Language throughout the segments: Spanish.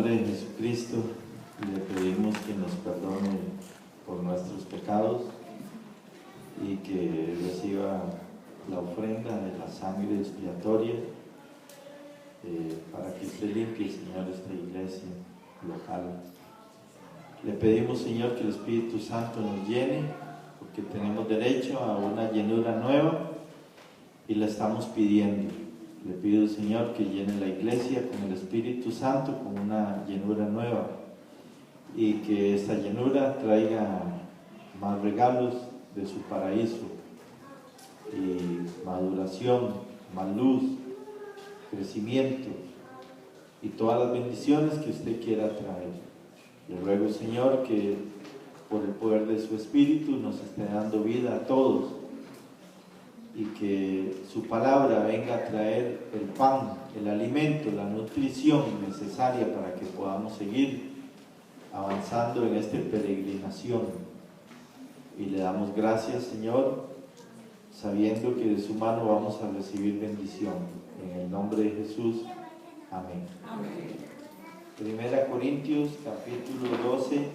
nombre de Jesucristo le pedimos que nos perdone por nuestros pecados y que reciba la ofrenda de la sangre expiatoria para que usted limpie, Señor, esta iglesia local. Le pedimos, Señor, que el Espíritu Santo nos llene, porque tenemos derecho a una llenura nueva y la estamos pidiendo. Le pido, Señor, que llene la iglesia con el Espíritu Santo, con una llenura nueva, y que esta llenura traiga más regalos de su paraíso, y maduración, más luz, crecimiento y todas las bendiciones que usted quiera traer. Le ruego, Señor, que por el poder de su Espíritu nos esté dando vida a todos y que su palabra venga a traer el pan, el alimento, la nutrición necesaria para que podamos seguir avanzando en esta peregrinación. Y le damos gracias, Señor, sabiendo que de su mano vamos a recibir bendición. En el nombre de Jesús, amén. Amén. Primera Corintios, capítulo 12.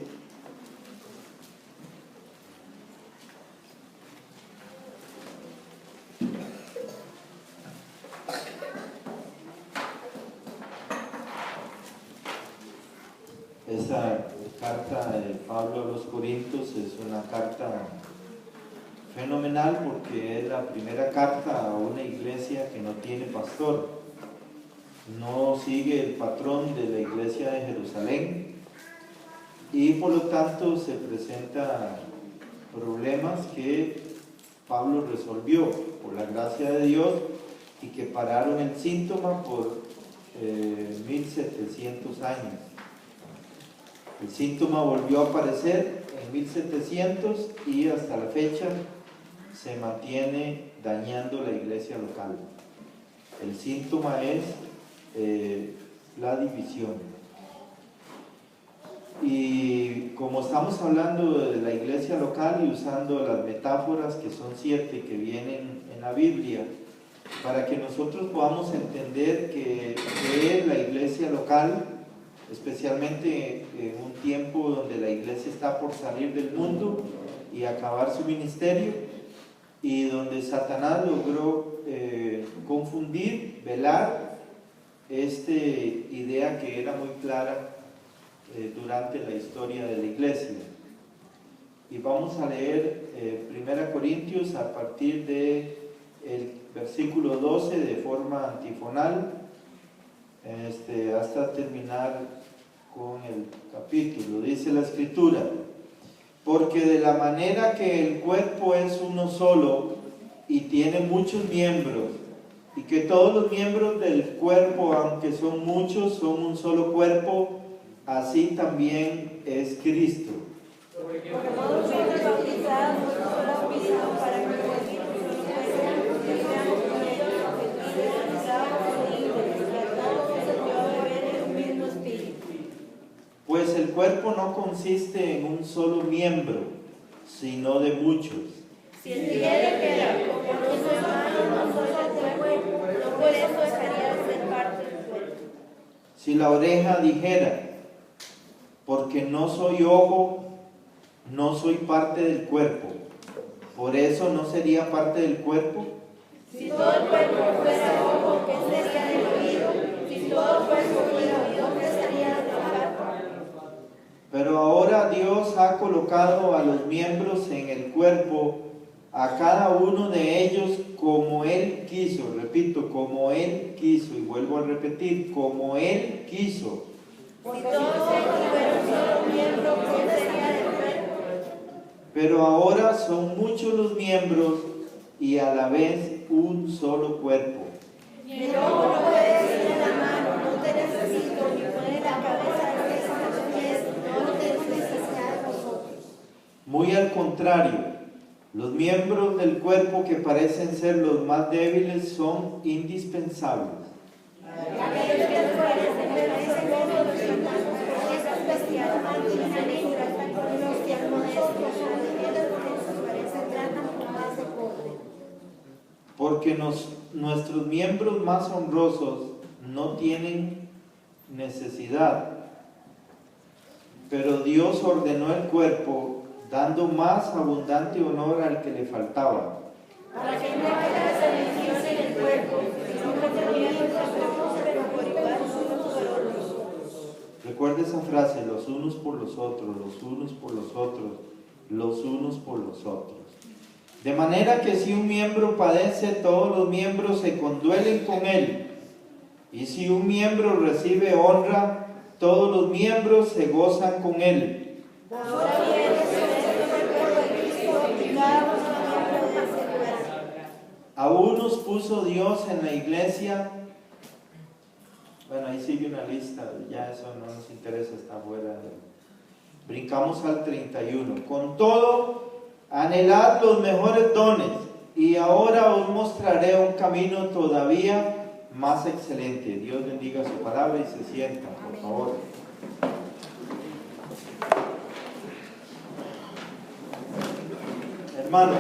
Esa carta de Pablo a los Corintios es una carta fenomenal porque es la primera carta a una iglesia que no tiene pastor, no sigue el patrón de la iglesia de Jerusalén y por lo tanto se presentan problemas que Pablo resolvió por la gracia de Dios y que pararon el síntoma por 1700 años. El síntoma volvió a aparecer en 1700 y hasta la fecha se mantiene dañando la iglesia local. El síntoma es la división. Y como estamos hablando de la iglesia local y usando las metáforas que son 7 que vienen en la Biblia, para que nosotros podamos entender que es la iglesia local, especialmente en un tiempo donde la iglesia está por salir del mundo y acabar su ministerio, y donde Satanás logró confundir, velar esta idea que era muy clara durante la historia de la iglesia. Y vamos a leer 1 Corintios a partir del versículo 12 de forma antifonal hasta terminar con el capítulo. Dice la Escritura: porque de la manera que el cuerpo es uno solo y tiene muchos miembros, y que todos los miembros del cuerpo, aunque son muchos, son un solo cuerpo, así también es Cristo. Porque todos fuimos bautizados por un solo bautismo para que el Espíritu nos fuera con ellos, y bautizados por íntegros, y a todos nos dio a beber el mismo Espíritu. Pues el cuerpo no consiste en un solo miembro, sino de muchos. Si el pie dijera, como no soy mano, no soy del cuerpo, no por eso dejaría de ser parte del cuerpo. Si la oreja dijera, porque no soy ojo, no soy parte del cuerpo, por eso no sería parte del cuerpo. Si todo el cuerpo fuera ojo, ¿qué sería del oído? Si todo el cuerpo fuera oído, ¿qué sería del olfato? Pero ahora Dios ha colocado a los miembros en el cuerpo, a cada uno de ellos como Él quiso. Repito, como Él quiso, y vuelvo a repetir, como Él quiso. Si todos ellos fueran un solo miembro, ¿qué sería del cuerpo? Pero ahora son muchos los miembros y a la vez un solo cuerpo. Y el ojo no puede decirle a la mano, no te necesito, ni puede la cabeza decirle a los pies, no tengo necesidad de vosotros. Muy al contrario, los miembros del cuerpo que parecen ser los más débiles son indispensables. Aquellos que parecen verse cómodos y con esas vestidas antihigiénicas, con los que a nosotros los parecen tratan con más de pobre. Porque nuestros miembros más honrosos no tienen necesidad, pero Dios ordenó el cuerpo, dando más abundante honor al que le faltaba. Para que no haya separación en el cuerpo, sino que también somos, pero por igual unos por otros. Recuerda esa frase, los unos por los otros, los unos por los otros, los unos por los otros. De manera que si un miembro padece, todos los miembros se conduelen con él. Y si un miembro recibe honra, todos los miembros se gozan con él. Ahora bien, ustedes son el cuerpo de Cristo y cada uno miembro de ese cuerpo. A unos puso Dios en la iglesia. Bueno, ahí sigue una lista, ya eso no nos interesa, está fuera. Brincamos al 31. Con todo, anhelad los mejores dones, y ahora os mostraré un camino todavía más excelente. Dios bendiga su palabra y se sientan, por favor. Hermanos,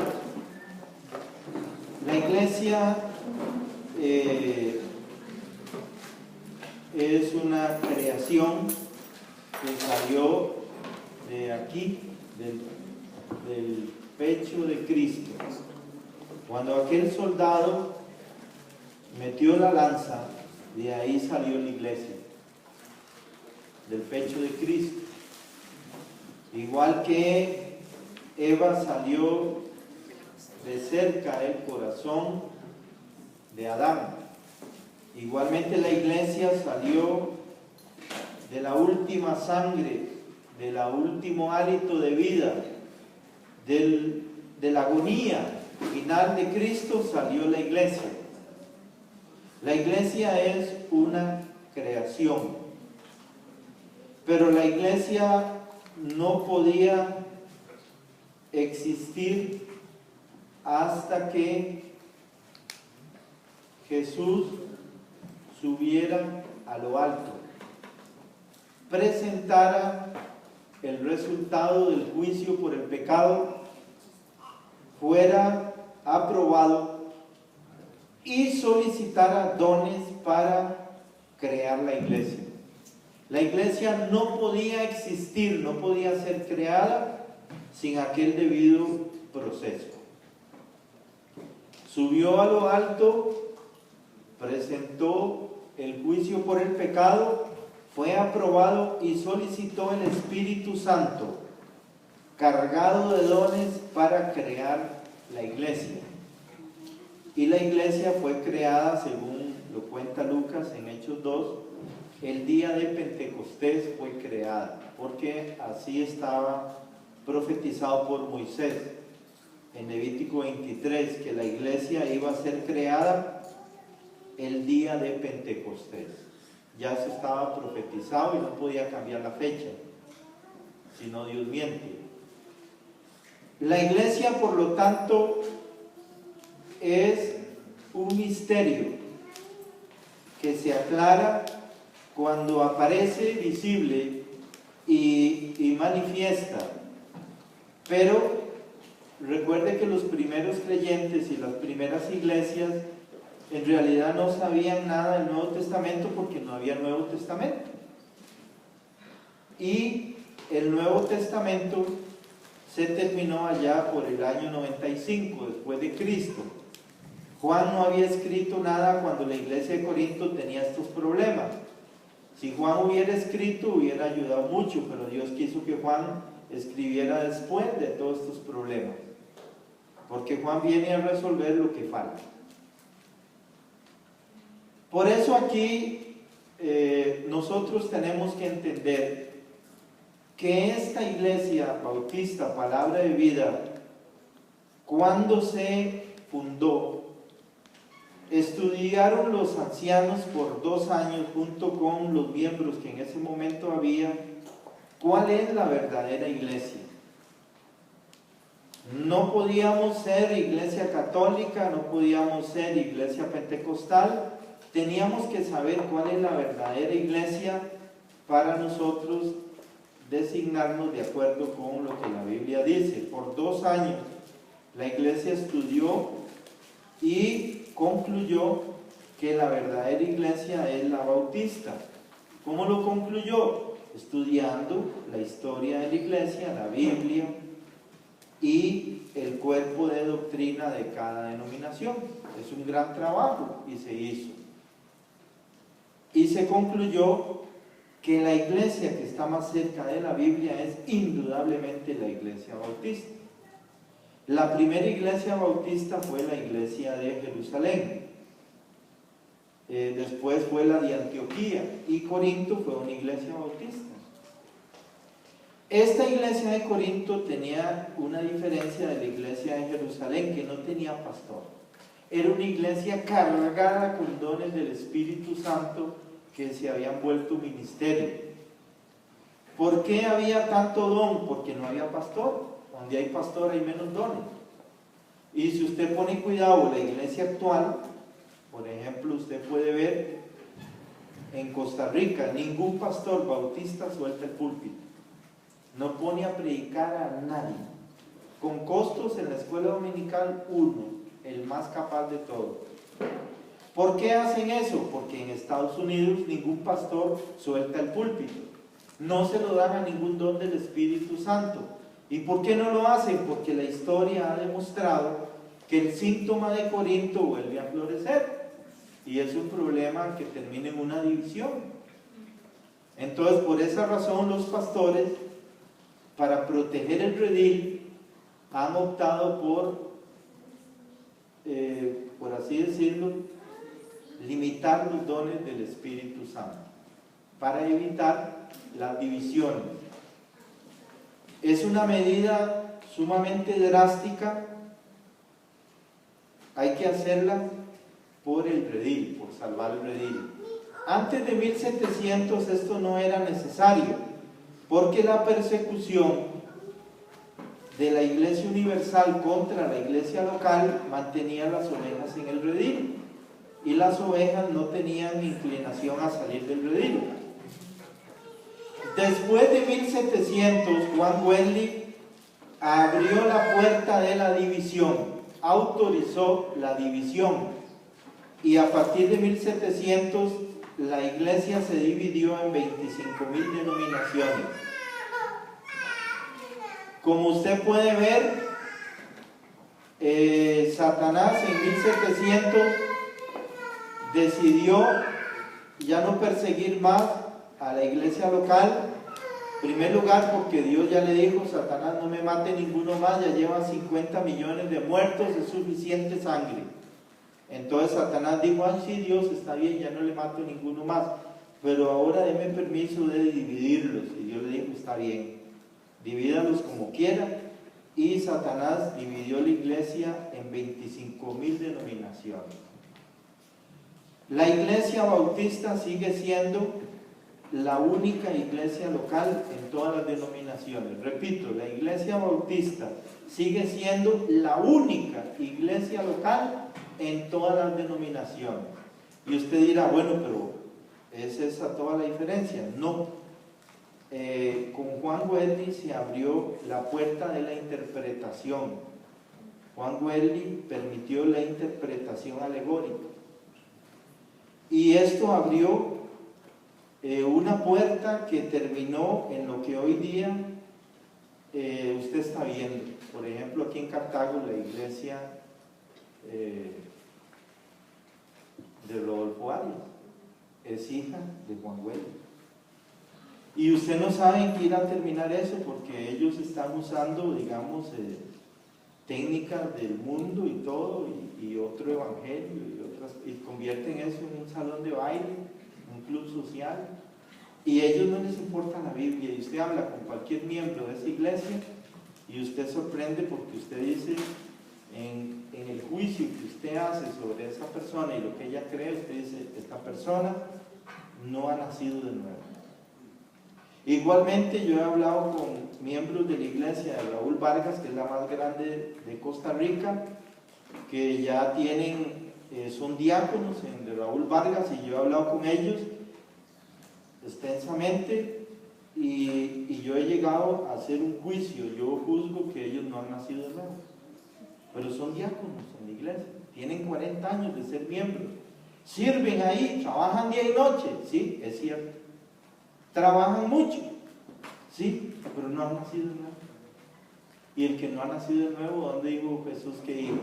la iglesia es una creación que salió de aquí, del pecho de Cristo. Cuando aquel soldado metió la lanza, de ahí salió la iglesia, del pecho de Cristo. Igual que Eva salió de cerca del corazón de Adán, igualmente la iglesia salió de la última sangre, del último hálito de vida, de la agonía final de Cristo salió la iglesia. La iglesia es una creación, pero la iglesia no podía existir hasta que Jesús subiera a lo alto, presentara el resultado del juicio por el pecado, fuera aprobado y solicitara dones para crear la iglesia. La iglesia no podía existir, no podía ser creada sin aquel debido proceso. Subió a lo alto, presentó el juicio por el pecado, fue aprobado y solicitó el Espíritu Santo, cargado de dones para crear la iglesia. Y la iglesia fue creada, según lo cuenta Lucas en Hechos 2, el día de Pentecostés fue creada, porque así estaba profetizado por Moisés en Levítico 23, que la iglesia iba a ser creada el día de Pentecostés. Ya se estaba profetizado y no podía cambiar la fecha, si no Dios miente. La iglesia, por lo tanto, es un misterio que se aclara cuando aparece visible y manifiesta. Pero recuerde que los primeros creyentes y las primeras iglesias en realidad no sabían nada del Nuevo Testamento porque no había Nuevo Testamento. Y el Nuevo Testamento se terminó allá por el año 95 después de Cristo. Juan no había escrito nada cuando la iglesia de Corinto tenía estos problemas. Si Juan hubiera escrito, hubiera ayudado mucho, pero Dios quiso que Juan escribiera después de todos estos problemas, porque Juan viene a resolver lo que falta. Por eso aquí nosotros tenemos que entender que esta iglesia bautista, Palabra de Vida, cuando se fundó, estudiaron los ancianos por 2 años junto con los miembros que en ese momento había, cuál es la verdadera iglesia. No podíamos ser iglesia católica, no podíamos ser iglesia pentecostal, teníamos que saber cuál es la verdadera iglesia para nosotros designarnos de acuerdo con lo que la Biblia dice. Por 2 años la iglesia estudió y concluyó que la verdadera iglesia es la bautista. ¿Cómo lo concluyó? estudiando la historia de la iglesia, la Biblia y el cuerpo de doctrina de cada denominación. Es un gran trabajo y se hizo. Y se concluyó que la iglesia que está más cerca de la Biblia es indudablemente la iglesia bautista. La primera iglesia bautista fue la iglesia de Jerusalén. Después fue la de Antioquía, y Corinto fue una iglesia bautista. Esta iglesia de Corinto tenía una diferencia de la iglesia de Jerusalén, que no tenía pastor. Era una iglesia cargada con dones del Espíritu Santo que se habían vuelto ministerio. ¿Por qué había tanto don? Porque no había pastor. Donde hay pastor hay menos dones. Y si usted pone cuidado, la iglesia actual, por ejemplo, usted puede ver en Costa Rica, ningún pastor bautista suelta el púlpito. No pone a predicar a nadie. Con costos en la escuela dominical, uno, el más capaz de todos. ¿Por qué hacen eso? Porque en Estados Unidos ningún pastor suelta el púlpito. No se lo dan a ningún don del Espíritu Santo. ¿Y por qué no lo hacen? Porque la historia ha demostrado que el síntoma de Corinto vuelve a florecer. Y es un problema que termina en una división. Entonces, por esa razón, los pastores, para proteger el redil, han optado por así decirlo, limitar los dones del Espíritu Santo, para evitar las divisiones. Es una medida sumamente drástica, hay que hacerla por el redil, por salvar el redil. Antes de 1700 esto no era necesario, porque la persecución de la iglesia universal contra la iglesia local mantenía las ovejas en el redil, y las ovejas no tenían inclinación a salir del redil. Después de 1700, Juan Wesley abrió la puerta de la división, autorizó la división, y a partir de 1700 la iglesia se dividió en 25,000 denominaciones. Como usted puede ver, Satanás en 1700 decidió ya no perseguir más a la iglesia local. En primer lugar, porque Dios ya le dijo: Satanás, no me mate ninguno más, ya llevan 50 millones de muertos, es suficiente sangre. Entonces Satanás dijo: ah, sí, Dios, está bien, ya no le mato ninguno más, pero ahora deme permiso de dividirlos. Y Dios le dijo: está bien, divídalos como quiera. Y Satanás dividió la iglesia en 25,000 denominaciones. La iglesia bautista sigue siendo la única iglesia local en todas las denominaciones. Repito, la iglesia bautista sigue siendo la única iglesia local en todas las denominaciones. Y usted dirá: bueno, pero ¿es esa toda la diferencia? No. Con Juan Wesley se abrió la puerta de la interpretación. Juan Wesley permitió la interpretación alegórica. Y esto abrió una puerta que terminó en lo que hoy día usted está viendo. Por ejemplo, aquí en Cartago, la iglesia de Rodolfo Arias es hija de Juan Wesley. Y usted no sabe en qué irá a terminar eso, porque ellos están usando, digamos, técnicas del mundo y todo, y otro evangelio, y convierten eso en un salón de baile, un club social, y a ellos no les importa la Biblia. Y usted habla con cualquier miembro de esa iglesia y usted sorprende, porque usted dice, en el juicio que usted hace sobre esa persona y lo que ella cree, usted dice: esta persona no ha nacido de nuevo. Igualmente, yo he hablado con miembros de la iglesia de Raúl Vargas, que es la más grande de Costa Rica, que ya tienen, son diáconos de Raúl Vargas, y yo he hablado con ellos extensamente, y yo he llegado a hacer un juicio. Yo juzgo que ellos no han nacido de nuevo, pero son diáconos en la iglesia, tienen 40 años de ser miembros, sirven ahí, trabajan día y noche. Sí, es cierto, trabajan mucho, ¿sí? Pero no han nacido de nuevo. Y el que no ha nacido de nuevo, ¿dónde dijo Jesús que iba?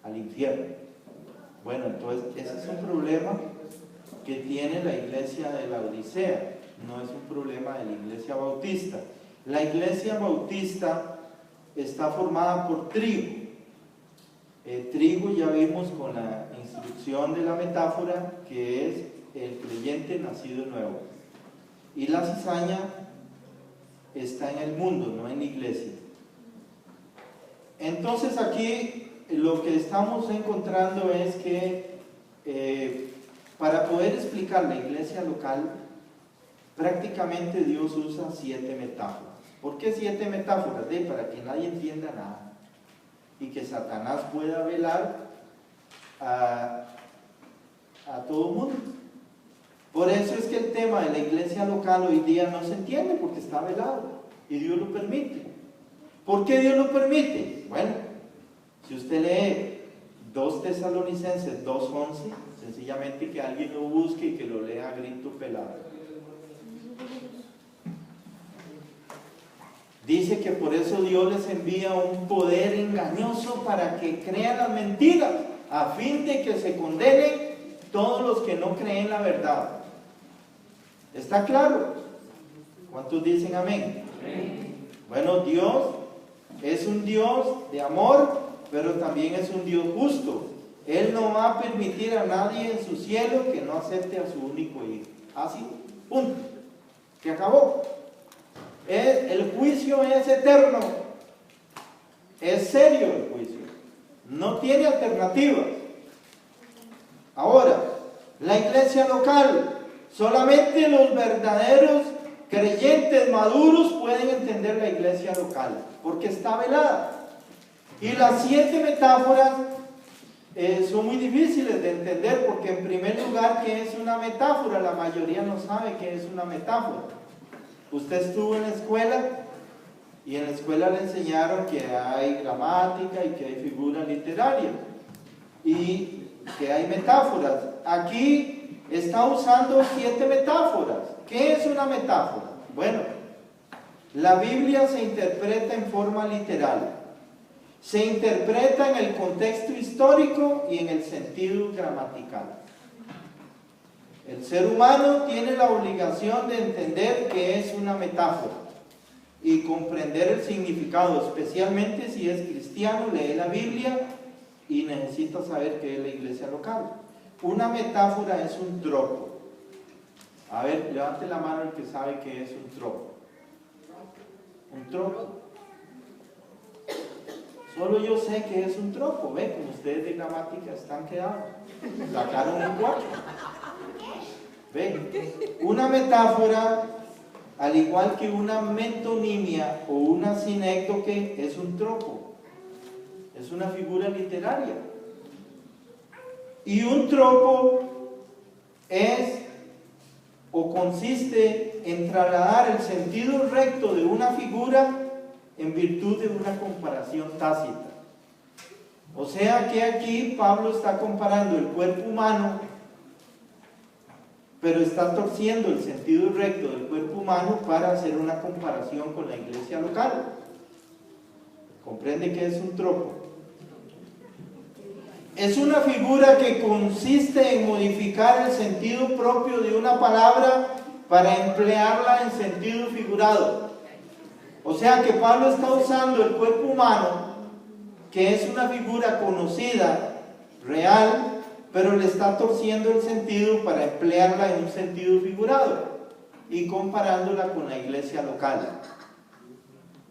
Al infierno. Bueno, entonces ese es un problema que tiene la iglesia de la Odisea, no es un problema de la iglesia bautista. La iglesia bautista está formada por trigo. El trigo ya vimos con la instrucción de la metáfora que es el creyente nacido nuevo. Y la cizaña está en el mundo, no en la iglesia. Entonces aquí lo que estamos encontrando es que para poder explicar la iglesia local, prácticamente Dios usa 7 metáforas. ¿Por qué 7 metáforas? Para que nadie entienda nada y que Satanás pueda velar a todo el mundo. Por eso es que el tema de la iglesia local hoy día no se entiende, porque está velado y Dios lo permite. ¿Por qué Dios lo permite? Bueno, si usted lee 2 Tesalonicenses 2:11, sencillamente que alguien lo busque y que lo lea a grito pelado. Dice que por eso Dios les envía un poder engañoso para que crean las mentiras, a fin de que se condenen todos los que no creen la verdad. ¿Está claro? ¿Cuántos dicen amén? Amén. Bueno, Dios es un Dios de amor, pero también es un Dios justo. Él no va a permitir a nadie en su cielo que no acepte a su único hijo. Así, punto. Se acabó. El juicio es eterno. Es serio el juicio. No tiene alternativas. Ahora, la iglesia local, solamente los verdaderos creyentes maduros pueden entender la iglesia local, porque está velada. Y las 7 metáforas son muy difíciles de entender, porque en primer lugar, ¿qué es una metáfora? La mayoría no sabe qué es una metáfora. Usted estuvo en la escuela y en la escuela le enseñaron que hay gramática y que hay figura literaria y que hay metáforas. Aquí está usando 7 metáforas. ¿Qué es una metáfora? Bueno, la Biblia se interpreta en forma literal. Se interpreta en el contexto histórico y en el sentido gramatical. El ser humano tiene la obligación de entender qué es una metáfora y comprender el significado, especialmente si es cristiano, lee la Biblia y necesita saber qué es la iglesia local. Una metáfora es un tropo. A ver, levante la mano el que sabe qué es un tropo. Un tropo. Solo yo sé que es un tropo. Ve, como ustedes de gramática están quedados. Sacaron un 4. Ve, una metáfora, al igual que una metonimia o una sinécdoque, es un tropo. Es una figura literaria. Y un tropo es o consiste en trasladar el sentido recto de una figura en virtud de una comparación tácita. O sea que aquí Pablo está comparando el cuerpo humano, pero está torciendo el sentido recto del cuerpo humano para hacer una comparación con la iglesia local. ¿Comprende qué es un tropo? Es una figura que consiste en modificar el sentido propio de una palabra para emplearla en sentido figurado. O sea que Pablo está usando el cuerpo humano, que es una figura conocida, real, pero le está torciendo el sentido para emplearla en un sentido figurado y comparándola con la iglesia local.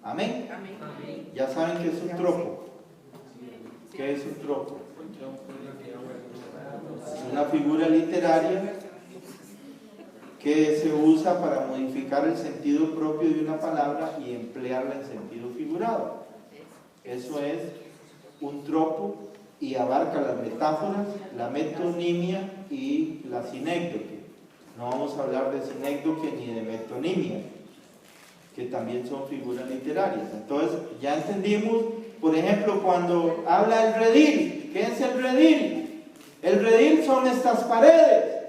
¿Amén? Amén. Ya saben qué es un tropo. ¿Qué es un tropo? Es una figura literaria que se usa para modificar el sentido propio de una palabra y emplearla en sentido figurado. Eso es un tropo y abarca las metáforas, la metonimia y la sinécdoque. No vamos a hablar de sinécdoque ni de metonimia, que también son figuras literarias. Entonces ya entendimos, por ejemplo, cuando habla el redil. ¿Qué es el redil? El redil son estas paredes.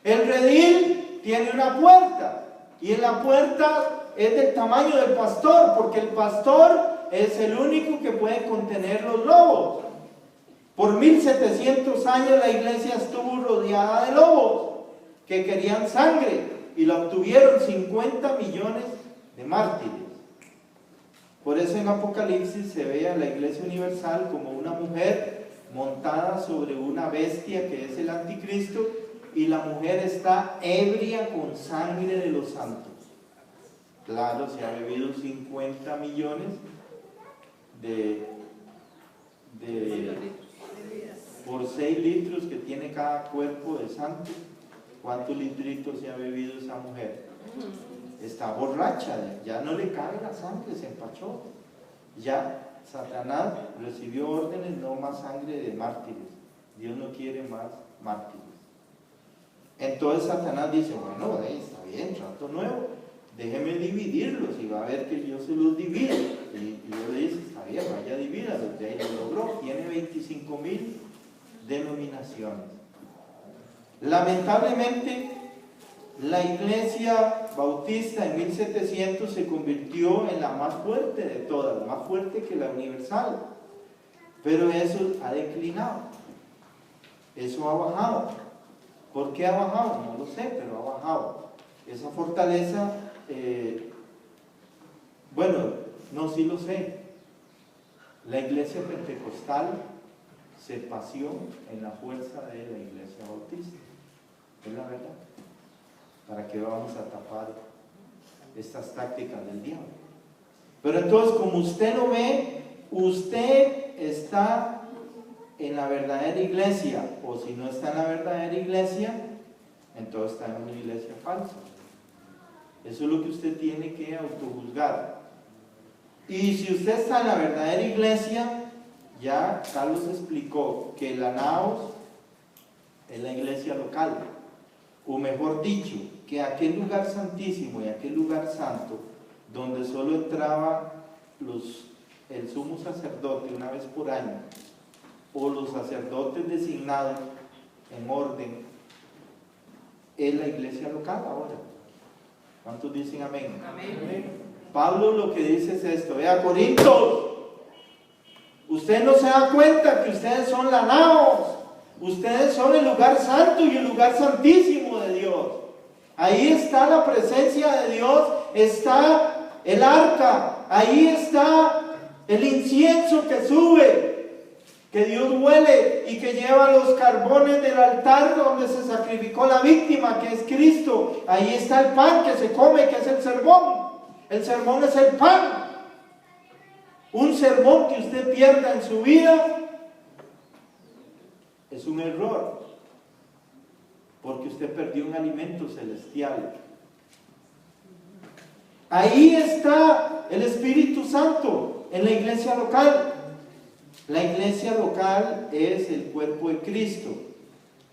El redil tiene una puerta, y en la puerta es del tamaño del pastor, porque el pastor es el único que puede contener los lobos. Por 1700 años la iglesia estuvo rodeada de lobos que querían sangre, y la obtuvieron 50 millones de mártires. Por eso en Apocalipsis se ve a la iglesia universal como una mujer montada sobre una bestia que es el anticristo, y la mujer está ebria con sangre de los santos. Claro, se ha bebido 50 millones por 6 litros que tiene cada cuerpo de santo. ¿Cuántos litritos se ha bebido esa mujer? Está borracha, ya no le cabe la sangre, se empachó. Ya Satanás recibió órdenes: no más sangre de mártires. Dios no quiere más mártires. Entonces Satanás dice: bueno, está bien, trato nuevo, déjeme dividirlos, y va a ver que yo se los divido. Y Dios le dice: está bien, vaya, divídalos. De ahí lo logró. Tiene 25,000 denominaciones. Lamentablemente, la iglesia bautista en 1700 se convirtió en la más fuerte de todas, más fuerte que la universal. Pero eso ha declinado, eso ha bajado. ¿Por qué ha bajado? No lo sé, pero ha bajado. Esa fortaleza, sí lo sé. La iglesia pentecostal se paseó en la fuerza de la iglesia bautista. Es la verdad. ¿Para qué vamos a tapar estas tácticas del diablo? Pero entonces, como usted lo ve, usted está en la verdadera iglesia, o si no está en la verdadera iglesia, entonces está en una iglesia falsa. Eso es lo que usted tiene que autojuzgar. Y si usted está en la verdadera iglesia, ya Carlos explicó que la Naos es la iglesia local, o mejor dicho, que aquel lugar santísimo y aquel lugar santo, donde solo entraba el sumo sacerdote una vez por año, o los sacerdotes designados en orden, es la iglesia local ahora. ¿Cuántos dicen amén? Amén. Pablo lo que dice es esto: vea, Corintios, usted no se da cuenta que ustedes son la Naos, ustedes son el lugar santo y el lugar santísimo de Dios. Ahí está la presencia de Dios, está el arca, ahí está el incienso que sube, que Dios huele y que lleva los carbones del altar donde se sacrificó la víctima, que es Cristo. Ahí está el pan que se come, que es el sermón. El sermón es el pan. Un sermón que usted pierda en su vida es un error, porque usted perdió un alimento celestial. Ahí está el Espíritu Santo en la iglesia local. La iglesia local es el cuerpo de Cristo.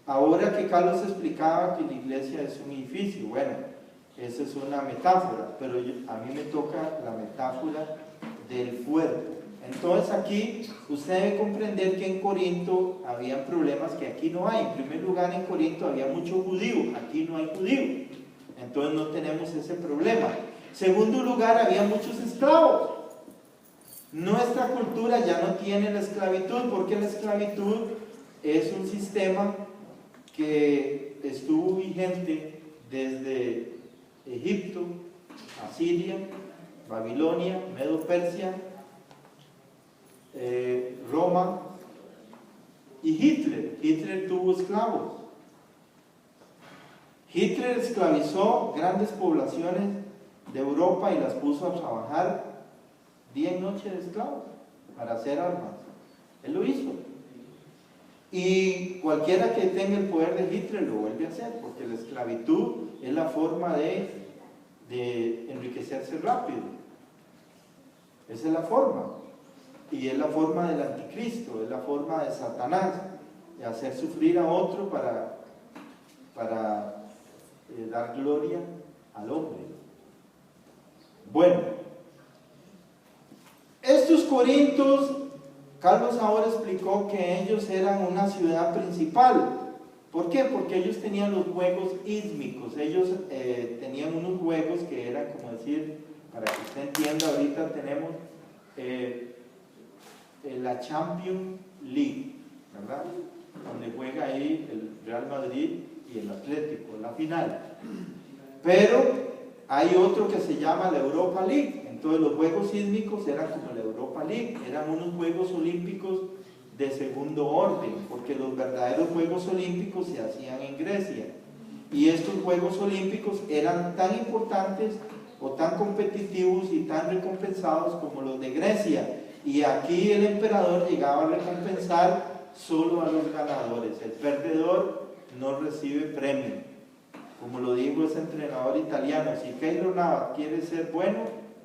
Ahora que Carlos explicaba que la iglesia es un edificio, bueno, esa es una metáfora, pero a mí me toca la metáfora del cuerpo. Entonces aquí usted debe comprender que en Corinto había problemas que aquí no hay. En primer lugar, en Corinto había mucho judío, aquí no hay judío, entonces no tenemos ese problema. Segundo lugar, había muchos esclavos. Nuestra cultura ya no tiene la esclavitud, porque la esclavitud es un sistema que estuvo vigente desde Egipto, Asiria, Babilonia, Medo-Persia, Roma y Hitler. Hitler tuvo esclavos. Hitler esclavizó grandes poblaciones de Europa y las puso a trabajar día y noche de esclavos para hacer armas. Él lo hizo. Y cualquiera que tenga el poder de Hitler lo vuelve a hacer, porque la esclavitud es la forma de enriquecerse rápido. Esa es la forma. Y es la forma del anticristo, es la forma de Satanás, de hacer sufrir a otro para dar gloria al hombre. Bueno, estos corintios, Carlos ahora explicó que ellos eran una ciudad principal, ¿Por qué? Porque ellos tenían los juegos ísmicos, ellos tenían unos juegos que eran, como decir, para que usted entienda, ahorita tenemos la Champions League, ¿verdad? Donde juega ahí el Real Madrid y el Atlético, la final. Pero hay otro que se llama la Europa League. Entonces los Juegos Sísmicos eran como la Europa League, eran unos Juegos Olímpicos de segundo orden, porque los verdaderos Juegos Olímpicos se hacían en Grecia. Y estos Juegos Olímpicos eran tan importantes o tan competitivos y tan recompensados como los de Grecia. Y aquí el emperador llegaba a recompensar solo a los ganadores. El perdedor no recibe premio. Como lo dijo ese entrenador italiano, si Keylor Navas quiere ser bueno,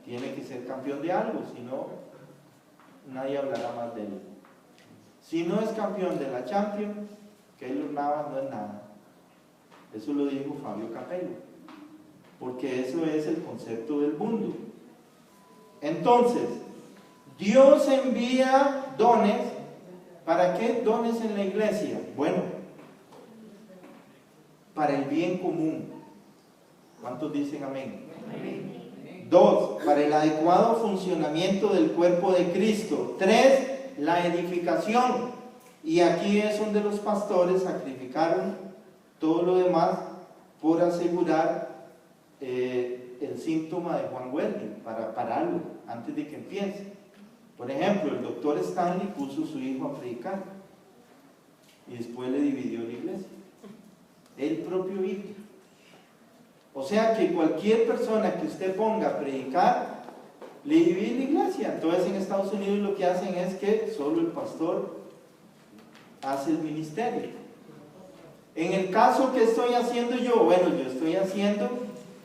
tiene que ser campeón de algo, si no, nadie hablará más de él. Si no es campeón de la Champions, Keylor Navas no es nada. Eso lo dijo Fabio Capello, porque eso es el concepto del mundo. Entonces, Dios envía dones. ¿Para qué dones en la iglesia? Bueno, para el bien común. ¿Cuántos dicen amén? Amén. 2, para el adecuado funcionamiento del cuerpo de Cristo. 3, la edificación. Y aquí es donde los pastores sacrificaron todo lo demás por asegurar el síntoma de Juan Wesley, para pararlo antes de que empiece. Por ejemplo, el doctor Stanley puso a su hijo a predicar y después le dividió la iglesia. El propio hijo. O sea que cualquier persona que usted ponga a predicar, le divide la iglesia. Entonces en Estados Unidos lo que hacen es que solo el pastor hace el ministerio. En el caso que estoy haciendo yo, bueno, yo estoy haciendo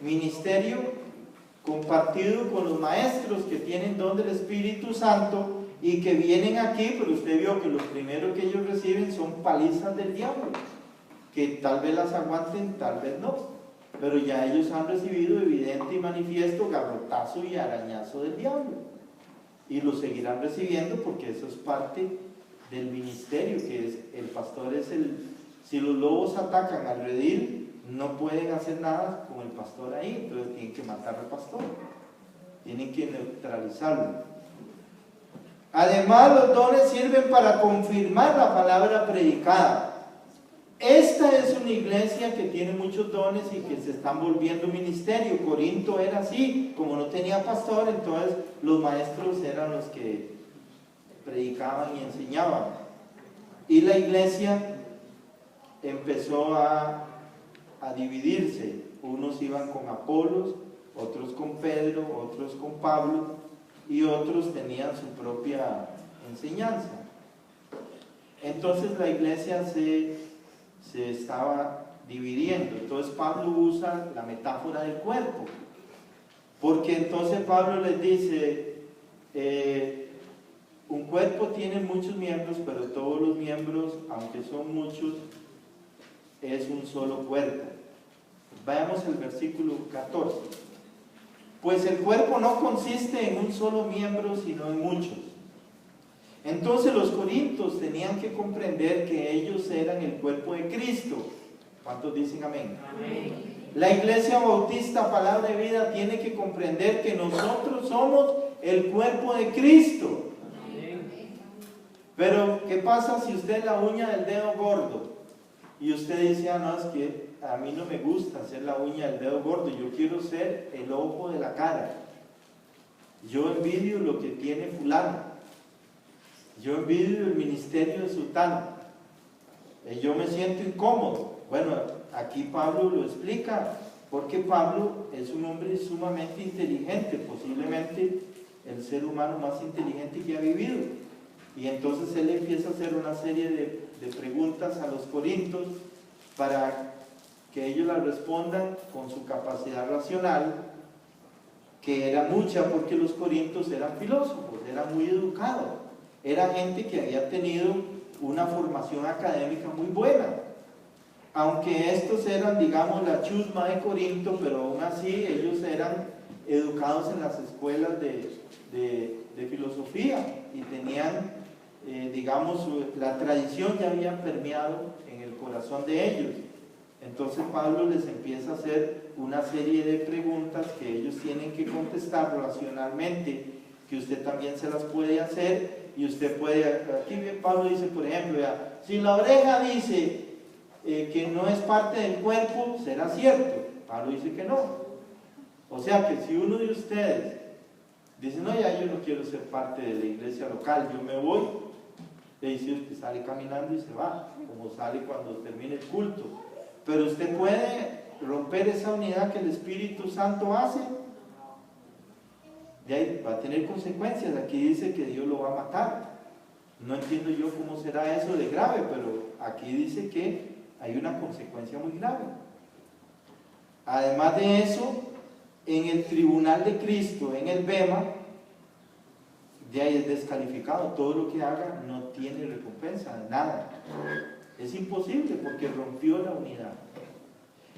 ministerio compartido con los maestros que tienen don del Espíritu Santo y que vienen aquí, pero usted vio que lo primero que ellos reciben son palizas del diablo, que tal vez las aguanten, tal vez no, pero ya ellos han recibido evidente y manifiesto garrotazo y arañazo del diablo, y lo seguirán recibiendo porque eso es parte del ministerio, que es el pastor es el... Si los lobos atacan al redil, no pueden hacer nada con el pastor ahí, entonces tienen que matar al pastor, tienen que neutralizarlo. Además, los dones sirven para confirmar la palabra predicada. Esta es una iglesia que tiene muchos dones y que se están volviendo ministerio. Corinto era así, como no tenía pastor, entonces los maestros eran los que predicaban y enseñaban. Y la iglesia empezó a dividirse. Unos iban con Apolos, otros con Pedro, otros con Pablo, y otros tenían su propia enseñanza. Entonces la iglesia se estaba dividiendo. Entonces Pablo usa la metáfora del cuerpo, porque entonces Pablo les dice, un cuerpo tiene muchos miembros, pero todos los miembros, aunque son muchos, es un solo cuerpo. Veamos el versículo 14. Pues el cuerpo no consiste en un solo miembro, sino en muchos. Entonces los corintios tenían que comprender que ellos eran el cuerpo de Cristo. ¿Cuántos dicen amén? Amén. La iglesia bautista Palabra de Vida tiene que comprender que nosotros somos el cuerpo de Cristo. Amén. Pero ¿qué pasa si usted es la uña del dedo gordo? Y usted dice, no, es que a mí no me gusta hacer la uña del dedo gordo, yo quiero ser el ojo de la cara. Yo envidio lo que tiene fulano. Yo envidio el ministerio de sultano. Yo me siento incómodo. Bueno, aquí Pablo lo explica, porque Pablo es un hombre sumamente inteligente, posiblemente el ser humano más inteligente que ha vivido. Y entonces él empieza a hacer una serie de preguntas a los corintios para que ellos las respondan con su capacidad racional, que era mucha, porque los corintios eran filósofos, eran muy educados, era gente que había tenido una formación académica muy buena, aunque estos eran, digamos, la chusma de Corinto, pero aún así ellos eran educados en las escuelas de filosofía y tenían, digamos, la tradición ya había permeado en en el corazón de ellos. Entonces Pablo les empieza a hacer una serie de preguntas que ellos tienen que contestar racionalmente, que usted también se las puede hacer, y usted puede, aquí Pablo dice, por ejemplo, si la oreja dice que no es parte del cuerpo, ¿será cierto? Pablo dice que no. O sea que si uno de ustedes dice, no, ya yo no quiero ser parte de la iglesia local, yo me voy, le dice, usted sale caminando y se va, como sale cuando termine el culto. Pero usted puede romper esa unidad que el Espíritu Santo hace, de ahí va a tener consecuencias. Aquí dice que Dios lo va a matar. No entiendo yo cómo será eso de grave, pero aquí dice que hay una consecuencia muy grave. Además de eso, en el tribunal de Cristo, en el Bema, de ahí es descalificado. Todo lo que haga no tiene recompensa, nada. Es imposible porque rompió la unidad.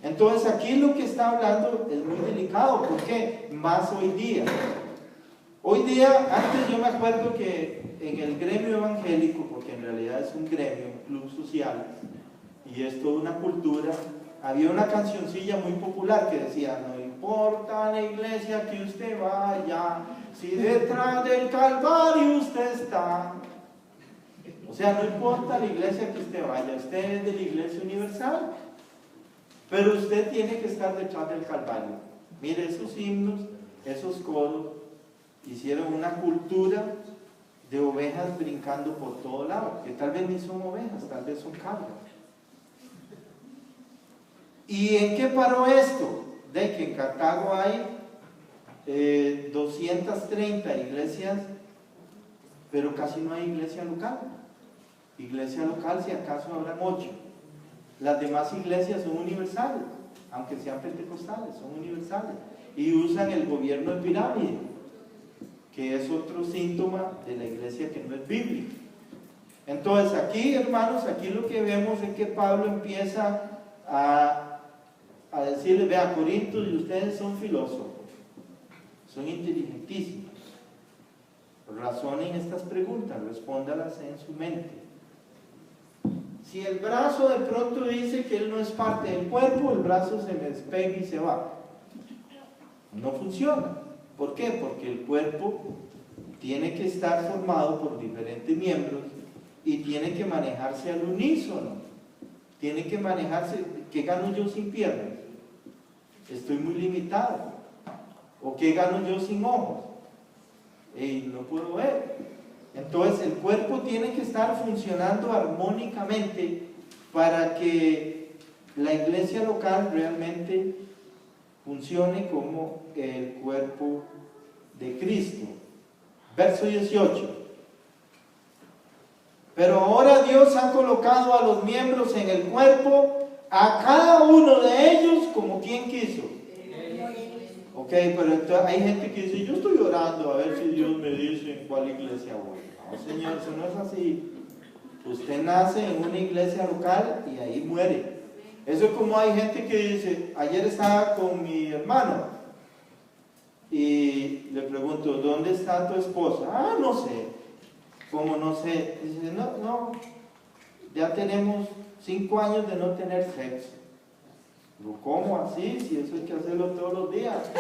Entonces aquí lo que está hablando es muy delicado. ¿Por qué? Más hoy día. Hoy día, antes yo me acuerdo que en el gremio evangélico, porque en realidad es un gremio, un club social, y es toda una cultura, había una cancioncilla muy popular que decía, no importa la iglesia que usted vaya, si detrás del Calvario usted está. O sea, no importa la iglesia que usted vaya, usted es de la iglesia universal, pero usted tiene que estar detrás del Calvario. Mire, esos himnos, esos coros, hicieron una cultura de ovejas brincando por todo lado, que tal vez ni son ovejas, tal vez son cabras. ¿Y en qué paró esto? De que en Cartago hay 230 iglesias, pero casi no hay iglesia local. Iglesia local, si acaso habrán 8. Las demás iglesias son universales, aunque sean pentecostales, son universales. Y usan el gobierno de pirámide, que es otro síntoma de la iglesia que no es bíblica. Entonces aquí, hermanos, aquí lo que vemos es que Pablo empieza a decirles, vea, Corintios, y ustedes son filósofos, son inteligentísimos, razonen estas preguntas, respóndalas en su mente. Si el brazo de pronto dice que él no es parte del cuerpo, el brazo se me despega y se va. No funciona. ¿Por qué? Porque el cuerpo tiene que estar formado por diferentes miembros y tiene que manejarse al unísono. Tiene que manejarse. ¿Qué gano yo sin piernas? Estoy muy limitado. ¿O qué gano yo sin ojos? No puedo ver. Entonces el cuerpo tiene que estar funcionando armónicamente para que la iglesia local realmente funcione como el cuerpo de Cristo. Verso 18. Pero ahora Dios ha colocado a los miembros en el cuerpo, a cada uno de ellos como quien quiso. Ok, pero entonces hay gente que dice, yo estoy orando a ver si Dios me dice en cuál iglesia voy. No, señor, eso no es así. Usted nace en una iglesia local y ahí muere. Eso es como hay gente que dice, ayer estaba con mi hermano y le pregunto, ¿dónde está tu esposa? Ah, no sé. ¿Cómo no sé? Dice, no, ya tenemos 5 años de no tener sexo. Digo, ¿cómo así? Si eso hay que hacerlo todos los días.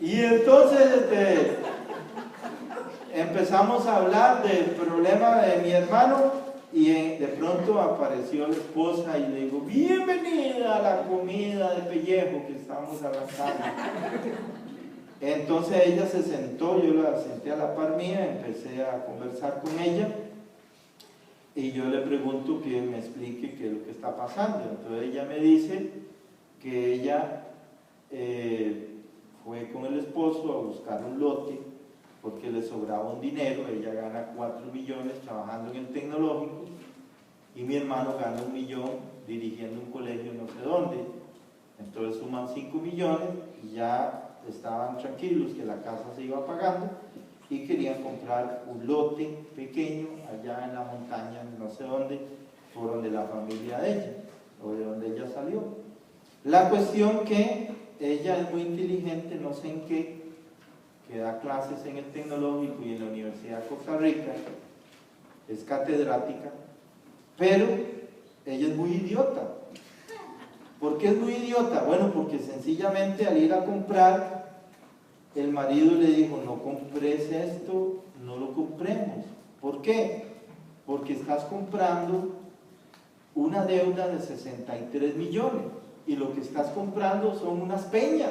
Y entonces empezamos a hablar del problema de mi hermano y de pronto apareció la esposa y le digo, bienvenida a la comida de pellejo que estamos avanzando. Entonces ella se sentó, yo la senté a la par mía, empecé a conversar con ella y yo le pregunto que me explique qué es lo que está pasando. Entonces ella me dice que ella fue con el esposo a buscar un lote porque le sobraba un dinero. Ella gana 4 millones trabajando en el tecnológico y mi hermano gana 1 millón dirigiendo un colegio no sé dónde. Entonces suman 5 millones y ya estaban tranquilos que la casa se iba pagando y querían comprar un lote pequeño allá en la montaña, no sé dónde, por donde la familia de ella, o de donde ella salió. La cuestión que ella es muy inteligente, no sé en qué, que da clases en el tecnológico y en la Universidad de Costa Rica, es catedrática, pero ella es muy idiota. ¿Por qué es muy idiota? Bueno, porque sencillamente al ir a comprar, el marido le dijo, no compres esto, no lo compremos. ¿Por qué? Porque estás comprando una deuda de 63 millones y lo que estás comprando son unas peñas,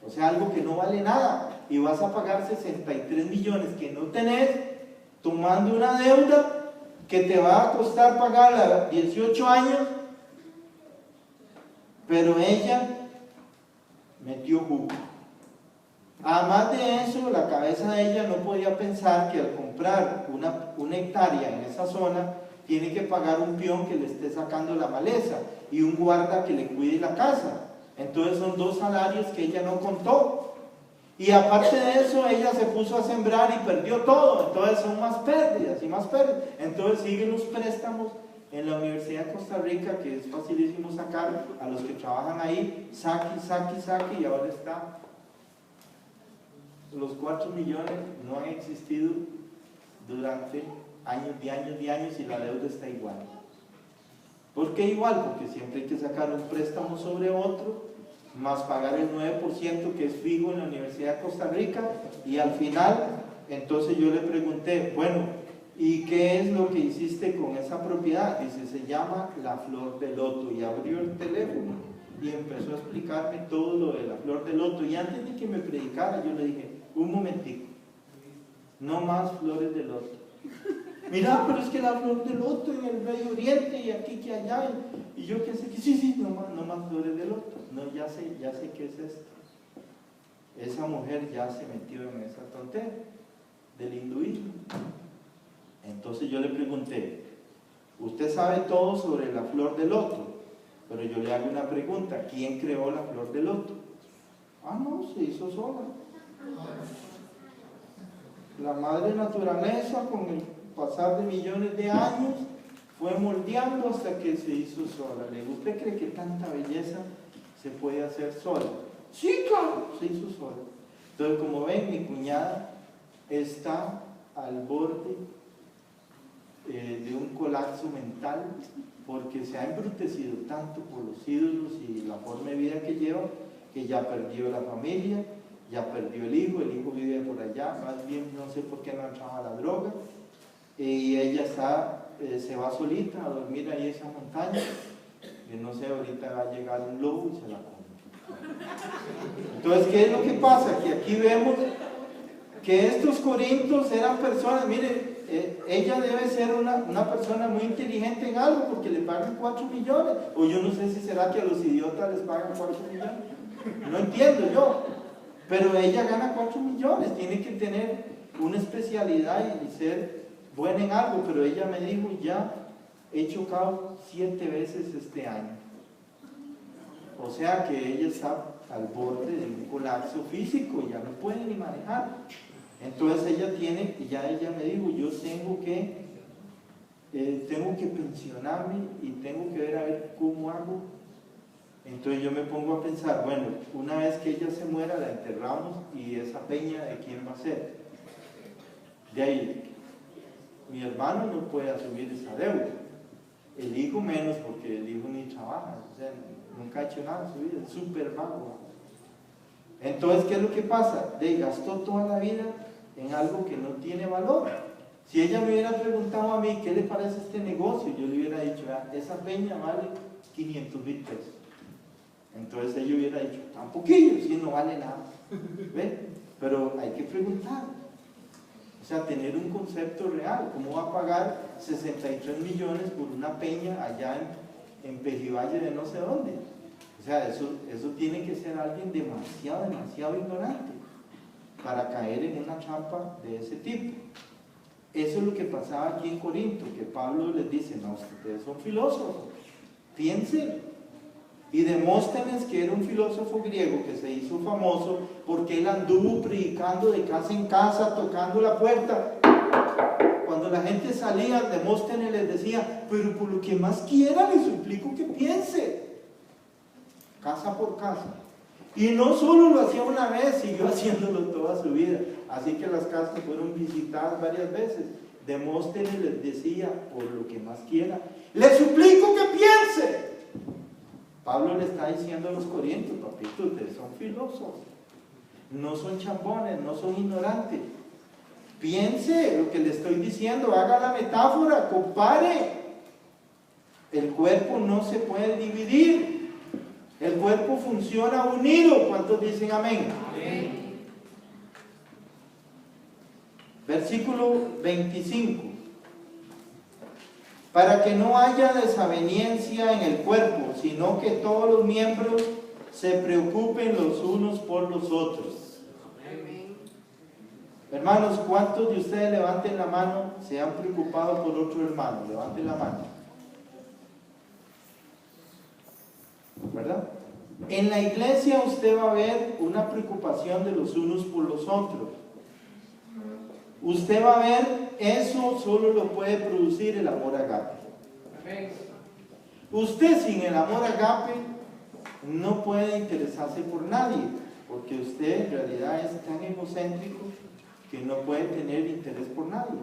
o sea, algo que no vale nada, y vas a pagar 63 millones que no tenés, tomando una deuda que te va a costar pagarla 18 años, pero ella metió jugo. Además de eso, la cabeza de ella no podía pensar que al comprar una hectárea en esa zona, tiene que pagar un peón que le esté sacando la maleza y un guarda que le cuide la casa. Entonces son 2 salarios que ella no contó. Y aparte de eso, ella se puso a sembrar y perdió todo. Entonces son más pérdidas y más pérdidas. Entonces siguen los préstamos en la Universidad de Costa Rica, que es facilísimo sacar a los que trabajan ahí, saque, y ahora está. Los 4 millones no han existido durante años y la deuda está igual. ¿Por qué igual? Porque siempre hay que sacar un préstamo sobre otro, más pagar el 9% que es fijo en la Universidad de Costa Rica, y al final, entonces yo le pregunté, bueno, ¿y qué es lo que hiciste con esa propiedad? Dice, se llama la flor de loto, y abrió el teléfono y empezó a explicarme todo lo de la flor de loto, y antes de que me predicara yo le dije, un momentico, no más flores de loto. Mira, pero es que la flor de loto en el Medio Oriente y aquí que allá, y yo qué sé que sí, no más flores de loto. No, ya sé qué es esto. Esa mujer ya se metió en esa tontería del hinduismo. Entonces yo le pregunté, usted sabe todo sobre la flor de loto, pero yo le hago una pregunta, ¿quién creó la flor de loto? Ah, no, se hizo sola. La madre naturaleza, con el pasar de millones de años, fue moldeando hasta que se hizo sola. Le digo, ¿usted cree que tanta belleza se puede hacer sola? Sí, claro, se hizo sola. Entonces, como ven, mi cuñada está al borde de un colapso mental, porque se ha embrutecido tanto por los ídolos y la forma de vida que lleva, que ya perdió la familia, ya perdió el hijo vive por allá, más bien no sé por qué no entraba a la droga, y ella se va solita a dormir ahí en esa montaña, y no sé, ahorita va a llegar un lobo y se la come. Entonces, ¿qué es lo que pasa? Que aquí vemos que estos corintios eran personas, miren, ella debe ser una persona muy inteligente en algo, porque le pagan 4 millones, o yo no sé si será que a los idiotas les pagan 4 millones, no entiendo yo, pero ella gana 4 millones, tiene que tener una especialidad y ser buena en algo, pero ella me dijo, ya he chocado 7 veces este año, o sea que ella está al borde de un colapso físico, ya no puede ni manejar. Entonces ella me dijo, yo tengo que pensionarme y tengo que ver a ver cómo hago. Entonces yo me pongo a pensar, bueno, una vez que ella se muera la enterramos, y esa peña ¿de quién va a ser? De ahí, mi hermano no puede asumir esa deuda, el hijo menos, porque el hijo ni trabaja, o sea, nunca ha hecho nada en su vida, es súper vago. Entonces, ¿qué es lo que pasa? Gastó toda la vida en algo que no tiene valor. Si ella me hubiera preguntado a mí, ¿qué le parece este negocio? Yo le hubiera dicho, esa peña vale 500,000 pesos. Entonces ella hubiera dicho, tan poquillo, si no vale nada. ¿Ve? Pero hay que preguntar. O sea, tener un concepto real. ¿Cómo va a pagar 63 millones por una peña allá en Pejivalle de no sé dónde? O sea, eso tiene que ser alguien demasiado ignorante para caer en una trampa de ese tipo. Eso es lo que pasaba aquí en Corinto, que Pablo les dice, no, ustedes son filósofos, piensen. Y Demóstenes, que era un filósofo griego que se hizo famoso porque él anduvo predicando de casa en casa, tocando la puerta. Cuando la gente salía, Demóstenes les decía, pero por lo que más quiera les suplico que piense. Casa por casa. Y no solo lo hacía una vez, siguió haciéndolo toda su vida. Así que las casas fueron visitadas varias veces. Demóstenes les decía, por lo que más quiera, les suplico que piense. Pablo le está diciendo a los corintios, papito, ustedes son filósofos, no son chambones, no son ignorantes. Piense lo que le estoy diciendo, haga la metáfora, compare. El cuerpo no se puede dividir, el cuerpo funciona unido. ¿Cuántos dicen amén? Amén. Versículo 25. Para que no haya desaveniencia en el cuerpo, sino que todos los miembros se preocupen los unos por los otros. Amén. Hermanos, ¿cuántos de ustedes levanten la mano se han preocupado por otro hermano? Levanten la mano. ¿Verdad? En la iglesia usted va a ver una preocupación de los unos por los otros. Usted va a ver, eso solo lo puede producir el amor agape. Usted sin el amor agape no puede interesarse por nadie, porque usted en realidad es tan egocéntrico que no puede tener interés por nadie,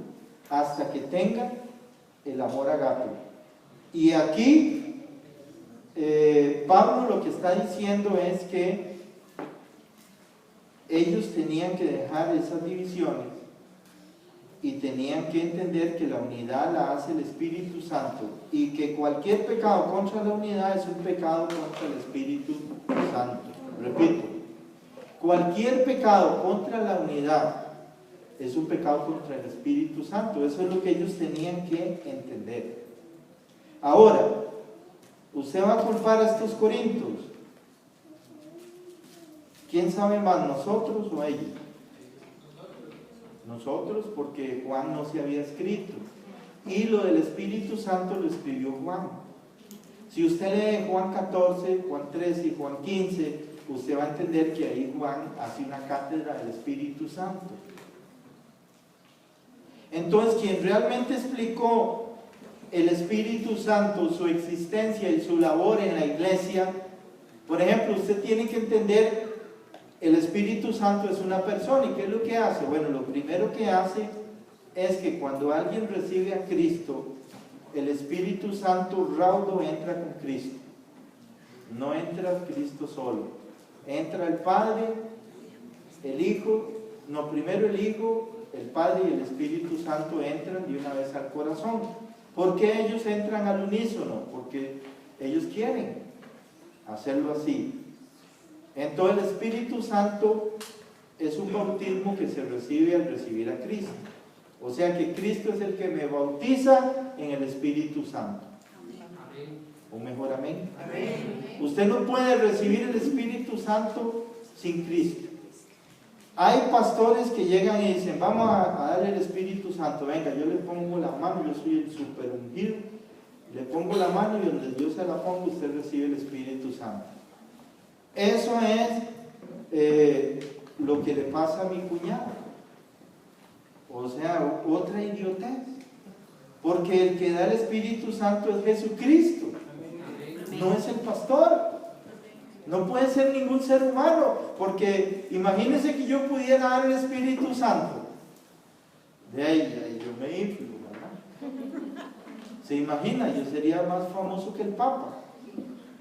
hasta que tenga el amor agape. Y aquí Pablo lo que está diciendo es que ellos tenían que dejar esas divisiones y tenían que entender que la unidad la hace el Espíritu Santo y que cualquier pecado contra la unidad es un pecado contra el Espíritu Santo. Repito, cualquier pecado contra la unidad es un pecado contra el Espíritu Santo. Eso es lo que ellos tenían que entender. Ahora, usted va a culpar a estos corintios. ¿Quién sabe más, nosotros o ellos? Nosotros, porque Juan no se había escrito, y lo del Espíritu Santo lo escribió Juan. Si usted lee Juan 14, Juan 13 y Juan 15, usted va a entender que ahí Juan hace una cátedra del Espíritu Santo. Entonces, quien realmente explicó el Espíritu Santo, su existencia y su labor en la iglesia, por ejemplo, usted tiene que entender, el Espíritu Santo es una persona. ¿Y qué es lo que hace? Bueno, lo primero que hace es que cuando alguien recibe a Cristo, el Espíritu Santo raudo entra con Cristo. No entra Cristo solo. Entra el Padre, el Hijo, no, primero el Hijo, el Padre y el Espíritu Santo entran de una vez al corazón. ¿Por qué ellos entran al unísono? Porque ellos quieren hacerlo así. Entonces el Espíritu Santo es un bautismo que se recibe al recibir a Cristo. O sea que Cristo es el que me bautiza en el Espíritu Santo. ¿O mejor amén? Amén. Usted no puede recibir el Espíritu Santo sin Cristo. Hay pastores que llegan y dicen, vamos a darle el Espíritu Santo. Venga, yo le pongo la mano, yo soy el super ungido. Le pongo la mano y donde yo se la pongo, usted recibe el Espíritu Santo. Eso es lo que le pasa a mi cuñado. O sea, otra idiotez. Porque el que da el Espíritu Santo es Jesucristo. No es el pastor. No puede ser ningún ser humano. Porque imagínense que yo pudiera dar el Espíritu Santo. De ahí yo me inflo, ¿verdad? ¿Se imagina? Yo sería más famoso que el Papa.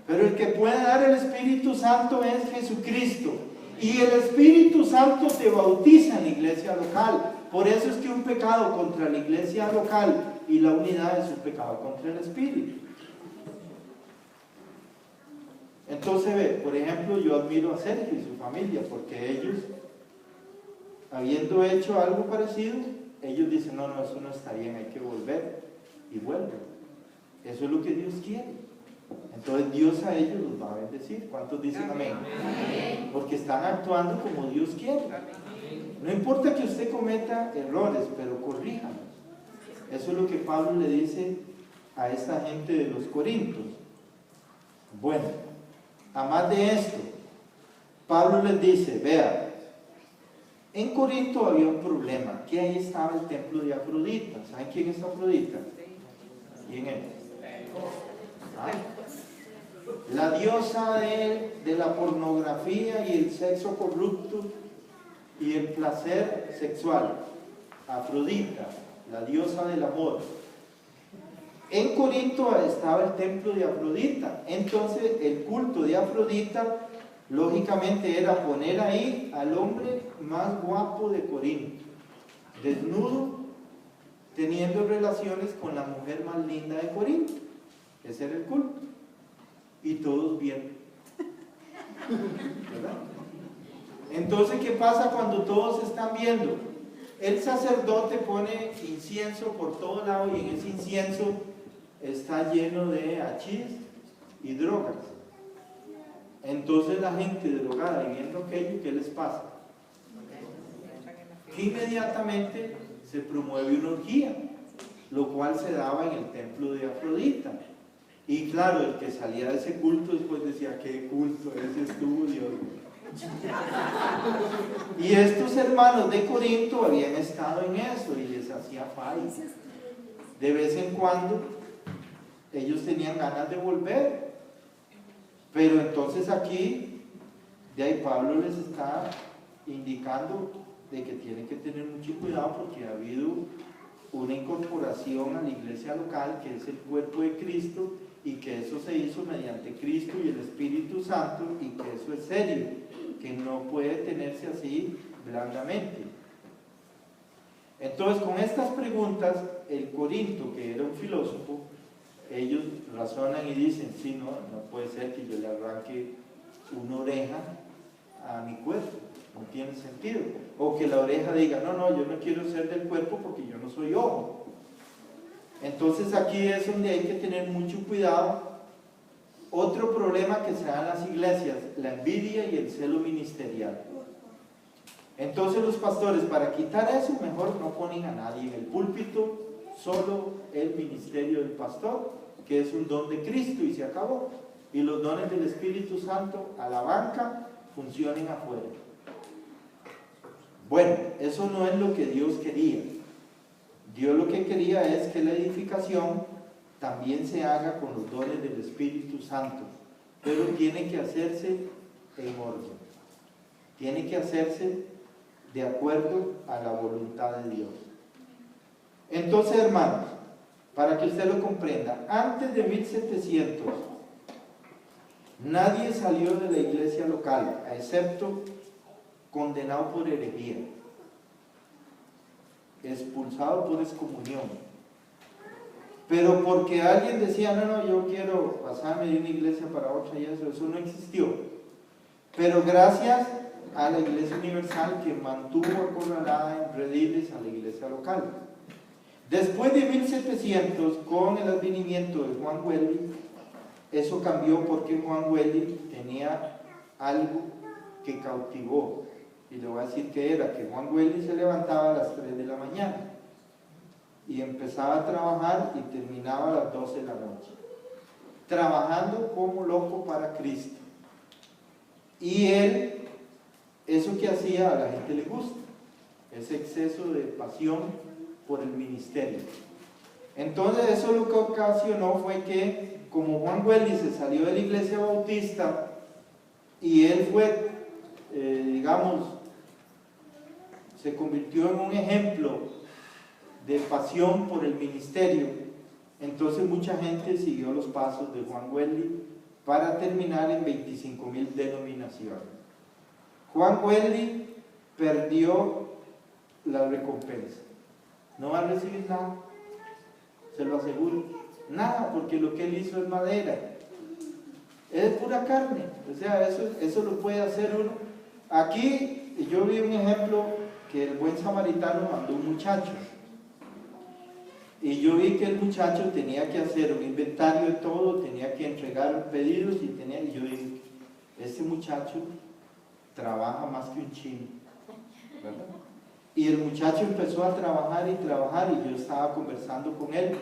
Pero el que puede dar el Espíritu Santo es Jesucristo. Y el Espíritu Santo te bautiza en la iglesia local. Por eso es que un pecado contra la iglesia local y la unidad es un pecado contra el Espíritu. Entonces, ve, por ejemplo, yo admiro a Sergio y su familia, porque ellos, habiendo hecho algo parecido, ellos dicen, no, eso no está bien, hay que volver, y vuelven. Eso es lo que Dios quiere. Entonces Dios a ellos los va a bendecir. ¿Cuántos dicen amén? Amén. Porque están actuando como Dios quiere. No importa que usted cometa errores, pero corríjalos. Eso es lo que Pablo le dice a esta gente de los Corintios. Bueno, a más de esto, Pablo les dice, vea, en Corinto había un problema, que ahí estaba el templo de Afrodita. ¿Saben quién es Afrodita? ¿Quién es? ¿Ah? La diosa de la pornografía y el sexo corrupto y el placer sexual. Afrodita, la diosa del amor. En Corinto estaba el templo de Afrodita, entonces el culto de Afrodita lógicamente era poner ahí al hombre más guapo de Corinto, desnudo, teniendo relaciones con la mujer más linda de Corinto. Ese era el culto. Y todos bien. ¿Verdad? Entonces, ¿qué pasa cuando todos están viendo? El sacerdote pone incienso por todo lado y en ese incienso está lleno de hachís y drogas. Entonces la gente drogada y viendo aquello, ¿qué les pasa? Que inmediatamente se promueve una orgía, lo cual se daba en el templo de Afrodita. Y claro, el que salía de ese culto después decía, ¿qué culto ese estuvo Dios? Y estos hermanos de Corinto habían estado en eso y les hacía falta. De vez en cuando ellos tenían ganas de volver, pero entonces aquí de ahí Pablo les está indicando de que tienen que tener mucho cuidado porque ha habido una incorporación a la iglesia local que es el cuerpo de Cristo y que eso se hizo mediante Cristo y el Espíritu Santo y que eso es serio, que no puede tenerse así blandamente. Entonces, con estas preguntas, el Corinto, que era un filósofo, ellos razonan y dicen, sí, no puede ser que yo le arranque una oreja a mi cuerpo, no tiene sentido. O que la oreja diga, no, yo no quiero ser del cuerpo porque yo no soy ojo. Entonces aquí es donde hay que tener mucho cuidado. Otro problema que se da en las iglesias, la envidia y el celo ministerial. Entonces los pastores, para quitar eso, mejor no ponen a nadie en el púlpito, solo el ministerio del pastor, que es un don de Cristo y se acabó. Y los dones del Espíritu Santo a la banca funcionen afuera. Bueno, eso no es lo que Dios quería. Dios lo que quería es que la edificación también se haga con los dones del Espíritu Santo, pero tiene que hacerse en orden. Tiene que hacerse de acuerdo a la voluntad de Dios. Entonces, hermanos, para que usted lo comprenda, antes de 1700, nadie salió de la iglesia local, excepto condenado por herejía, expulsado por excomunión. Pero porque alguien decía, no, yo quiero pasarme de una iglesia para otra y eso no existió. Pero gracias a la Iglesia Universal que mantuvo acorralada en rediles a la iglesia local. Después de 1700, con el advenimiento de Juan Wesley, eso cambió porque Juan Wesley tenía algo que cautivó. Y le voy a decir que era que Juan Wesley se levantaba a las 3 de la mañana y empezaba a trabajar y terminaba a las 12 de la noche, trabajando como loco para Cristo. Y él, eso que hacía a la gente le gusta, ese exceso de pasión por el ministerio. Entonces eso lo que ocasionó fue que, como Juan Wesley se salió de la iglesia bautista y él fue, se convirtió en un ejemplo de pasión por el ministerio, entonces mucha gente siguió los pasos de Juan Wesley para terminar en 25,000 denominaciones. Juan Wesley perdió la recompensa, no va a recibir nada, se lo aseguro, nada, porque lo que él hizo es madera, es pura carne, o sea, eso lo puede hacer uno. Aquí yo vi un ejemplo que el buen samaritano mandó un muchacho, y yo vi que el muchacho tenía que hacer un inventario de todo, tenía que entregar pedidos y yo dije, este muchacho trabaja más que un chino, ¿verdad? Y el muchacho empezó a trabajar y yo estaba conversando con él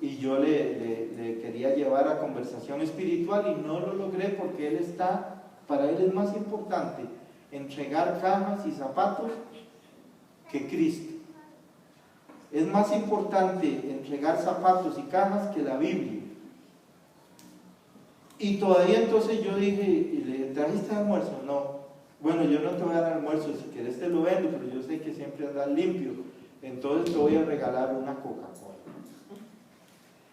y yo le quería llevar a conversación espiritual y no lo logré porque para él es más importante entregar cajas y zapatos que Cristo. Es más importante entregar zapatos y cajas que la Biblia. Y todavía entonces yo dije, ¿le trajiste almuerzo? No. Bueno, yo no te voy a dar almuerzo, si quieres te lo vendo, pero yo sé que siempre andas limpio. entonces te voy a regalar una Coca-Cola.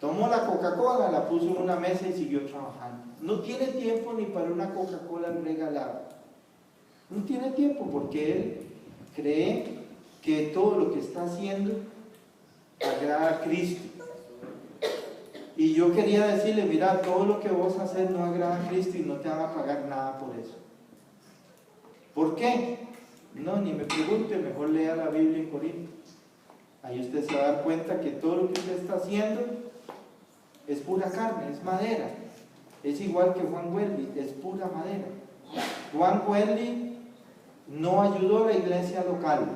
Tomó la Coca-Cola, la puso en una mesa y siguió trabajando. No tiene tiempo ni para una Coca-Cola regalada. No tiene tiempo porque él cree que todo lo que está haciendo agrada a Cristo. Y yo quería decirle, mira, todo lo que vos haces no agrada a Cristo y no te van a pagar nada por eso. ¿Por qué? No, ni me pregunte, mejor lea la Biblia en Corinto. Ahí usted se va a dar cuenta que todo lo que usted está haciendo es pura carne, es madera. Es igual que Juan Wesley, es pura madera. Juan Wesley no ayudó a la iglesia local.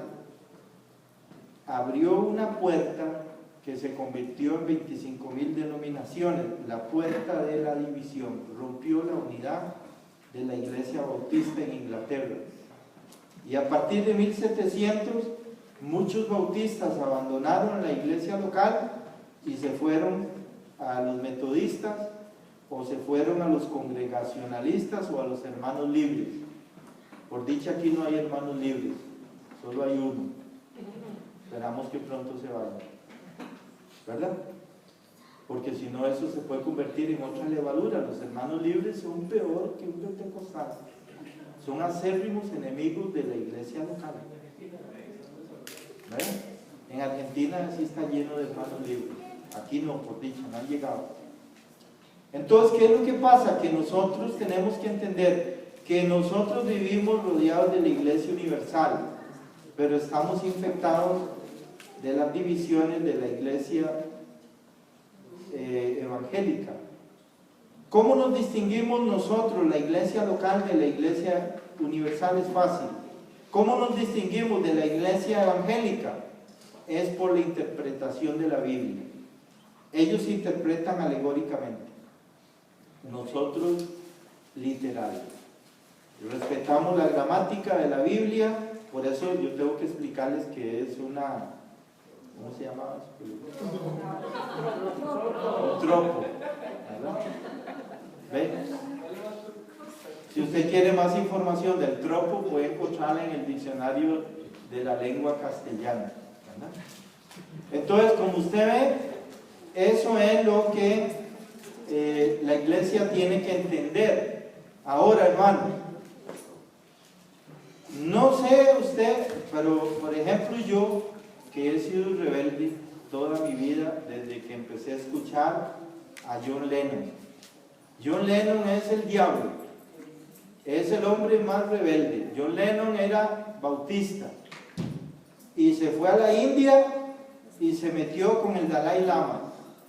Abrió una puerta que se convirtió en 25,000 denominaciones, la puerta de la división. Rompió la unidad de la iglesia bautista en Inglaterra. Y a partir de 1700, muchos bautistas abandonaron la iglesia local y se fueron a los metodistas, o se fueron a los congregacionalistas o a los hermanos libres. Por dicha, aquí no hay hermanos libres, solo hay uno. Esperamos que pronto se vaya, ¿verdad? Porque si no, eso se puede convertir en otra levadura. Los hermanos libres son peor que un pentecostal. Son acérrimos enemigos de la iglesia local. ¿Verdad? En Argentina sí está lleno de hermanos libres. Aquí no, por dicha, no han llegado. Entonces, ¿qué es lo que pasa? Que nosotros tenemos que entender que nosotros vivimos rodeados de la iglesia universal, pero estamos infectados de las divisiones de la iglesia evangélica. ¿Cómo nos distinguimos nosotros, la iglesia local, de la iglesia universal? Es fácil. ¿Cómo nos distinguimos de la iglesia evangélica? Es por la interpretación de la Biblia. Ellos interpretan alegóricamente, nosotros literal. Respetamos la gramática de la Biblia, por eso yo tengo que explicarles que es una, ¿cómo se llama? Un tropo, ¿verdad? ¿Ven? Si usted quiere más información del tropo, puede encontrarla en el diccionario de la lengua castellana, ¿verdad? Entonces, como usted ve, eso es lo que la iglesia tiene que entender. Ahora, hermano, no sé usted, pero por ejemplo yo, que he sido rebelde toda mi vida desde que empecé a escuchar a John Lennon. John Lennon es el diablo, es el hombre más rebelde. John Lennon era bautista y se fue a la India y se metió con el Dalai Lama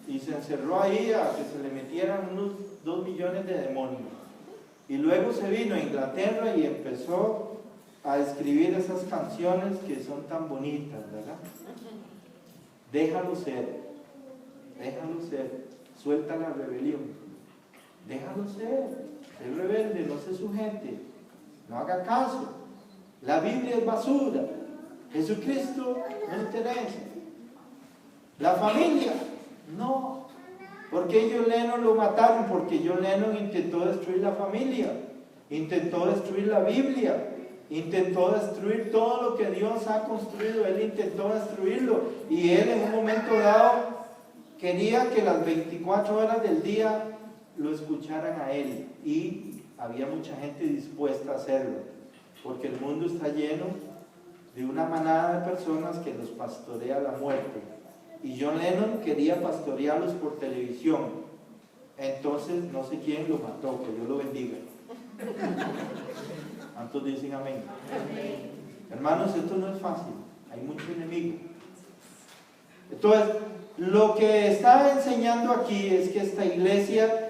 y se encerró ahí a que se le metieran unos 2 millones de demonios. Y luego se vino a Inglaterra y empezó a escribir esas canciones que son tan bonitas, ¿verdad? Déjalo ser, suelta la rebelión. Déjalo ser, es rebelde, no se sujete, no haga caso. La Biblia es basura, Jesucristo no interesa. La familia, no. ¿Por qué John Lennon lo mataron? Porque John Lennon intentó destruir la familia, intentó destruir la Biblia, intentó destruir todo lo que Dios ha construido. Él intentó destruirlo y él en un momento dado quería que las 24 horas del día lo escucharan a él, y había mucha gente dispuesta a hacerlo, porque el mundo está lleno de una manada de personas que los pastorea la muerte, y John Lennon quería pastorearlos por televisión. Entonces no sé quién lo mató, que Dios lo bendiga. ¿Cuántos dicen amén? Amén. Hermanos, esto no es fácil, hay mucho enemigo. Entonces, lo que está enseñando aquí es que esta iglesia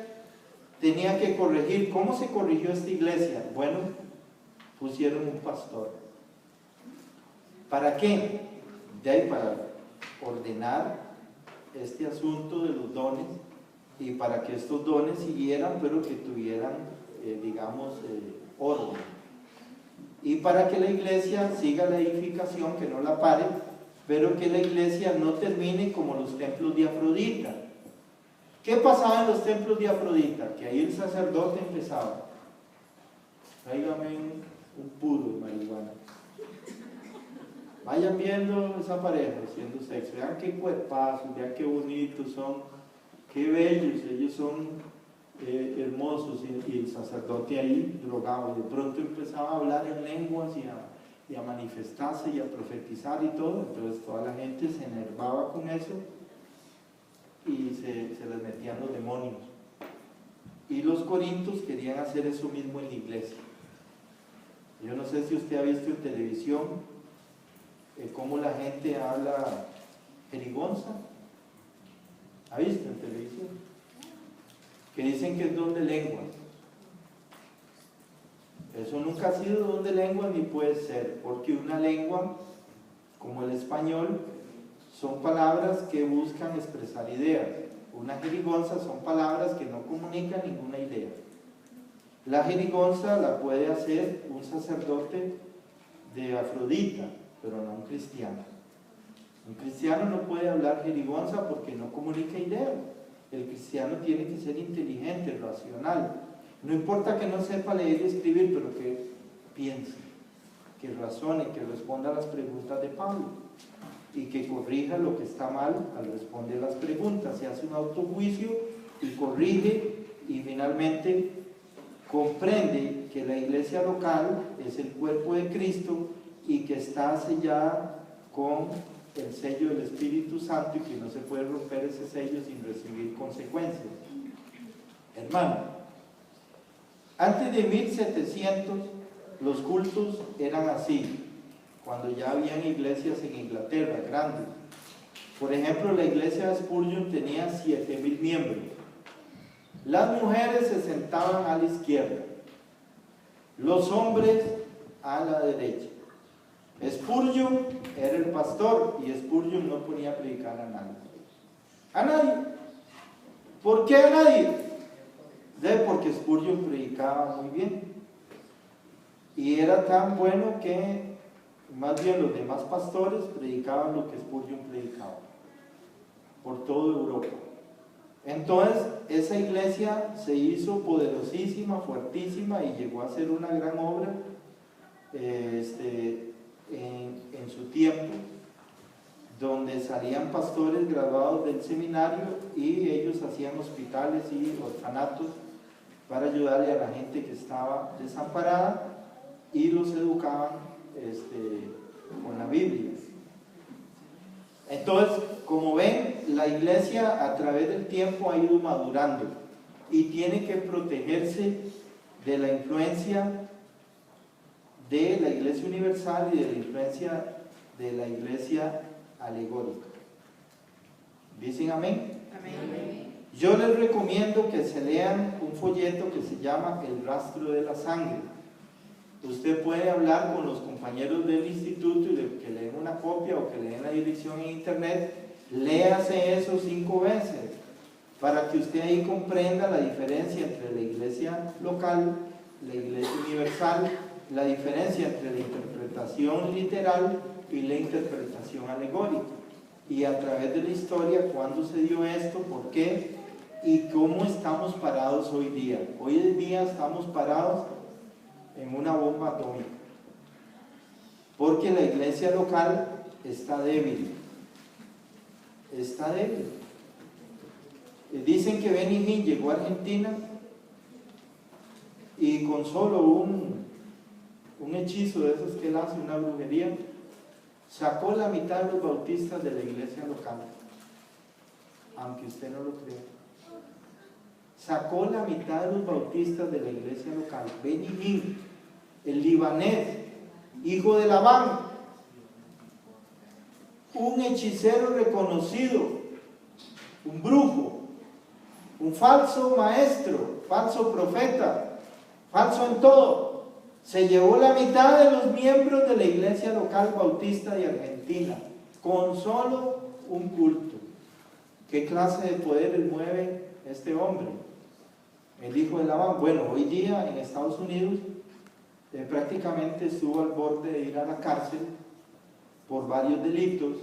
tenía que corregir. ¿Cómo se corrigió esta iglesia? Bueno, pusieron un pastor. ¿Para qué? De ahí para ordenar este asunto de los dones y para que estos dones siguieran, pero que tuvieran, orden. Y para que la iglesia siga la edificación, que no la pare, pero que la iglesia no termine como los templos de Afrodita. ¿Qué pasaba en los templos de Afrodita? Que ahí el sacerdote empezaba: tráigame un puro de marihuana. Vayan viendo esa pareja haciendo sexo, vean qué cuerpazos, vean qué bonitos son, qué bellos, ellos son hermosos, y el sacerdote ahí drogado, y de pronto empezaba a hablar en lenguas y a manifestarse y a profetizar y todo. Entonces toda la gente se enervaba con eso y se les metían los demonios. Y los corintios querían hacer eso mismo en la iglesia. Yo no sé si usted ha visto en televisión cómo la gente habla jerigonza. ¿Ha visto en televisión? Que dicen que es don de lenguas. Eso nunca ha sido don de lenguas ni puede ser, porque una lengua, como el español, son palabras que buscan expresar ideas. Una jerigonza son palabras que no comunican ninguna idea. La jerigonza la puede hacer un sacerdote de Afrodita, pero no un cristiano. Un cristiano no puede hablar jerigonza porque no comunica ideas. El cristiano tiene que ser inteligente, racional. No importa que no sepa leer y escribir, pero que piense, que razone, que responda a las preguntas de Pablo y que corrija lo que está mal al responder las preguntas. Se hace un autojuicio y corrige, y finalmente comprende que la iglesia local es el cuerpo de Cristo y que está sellada con el sello del Espíritu Santo, y que no se puede romper ese sello sin recibir consecuencias. Hermano, antes de 1700 los cultos eran así, cuando ya habían iglesias en Inglaterra grandes. Por ejemplo, la iglesia de Spurgeon tenía 7,000 miembros. Las mujeres se sentaban a la izquierda, los hombres a la derecha. Spurgeon era el pastor y Spurgeon no ponía a predicar a nadie. A nadie. ¿Por qué a nadie? Porque Spurgeon predicaba muy bien. Y era tan bueno que más bien los demás pastores predicaban lo que Spurgeon predicaba por toda Europa. Entonces esa iglesia se hizo poderosísima, fuertísima, y llegó a ser una gran obra en su tiempo, donde salían pastores graduados del seminario y ellos hacían hospitales y orfanatos para ayudarle a la gente que estaba desamparada, y los educaban con la Biblia. Entonces, como ven, la iglesia a través del tiempo ha ido madurando y tiene que protegerse de la influencia de la iglesia universal y de la influencia de la iglesia alegórica. ¿Dicen amén? Amén. Yo les recomiendo que se lean un folleto que se llama El rastro de la sangre. Usted puede hablar con los compañeros del instituto y que leen una copia o que leen la dirección en internet. Léase eso 5 veces para que usted ahí comprenda la diferencia entre la iglesia local, la iglesia universal, la diferencia entre la interpretación literal y la interpretación alegórica, y a través de la historia cuándo se dio esto, por qué y cómo estamos parados hoy día. Hoy en día estamos parados en una bomba atómica, porque la iglesia local está débil. Está débil. Dicen que Benny Hinn llegó a Argentina y con solo un hechizo de esos que él hace, una brujería, sacó la mitad de los bautistas de la iglesia local, aunque usted no lo crea. Sacó la mitad de los bautistas de la iglesia local. Benny Hinn, el libanés, hijo de Labán, un hechicero reconocido, un brujo, un falso maestro, falso profeta, falso en todo, se llevó la mitad de los miembros de la iglesia local bautista de Argentina con solo un culto. ¿Qué clase de poderes mueve este hombre? El hijo de Labán. Bueno, hoy día en Estados Unidos prácticamente estuvo al borde de ir a la cárcel por varios delitos,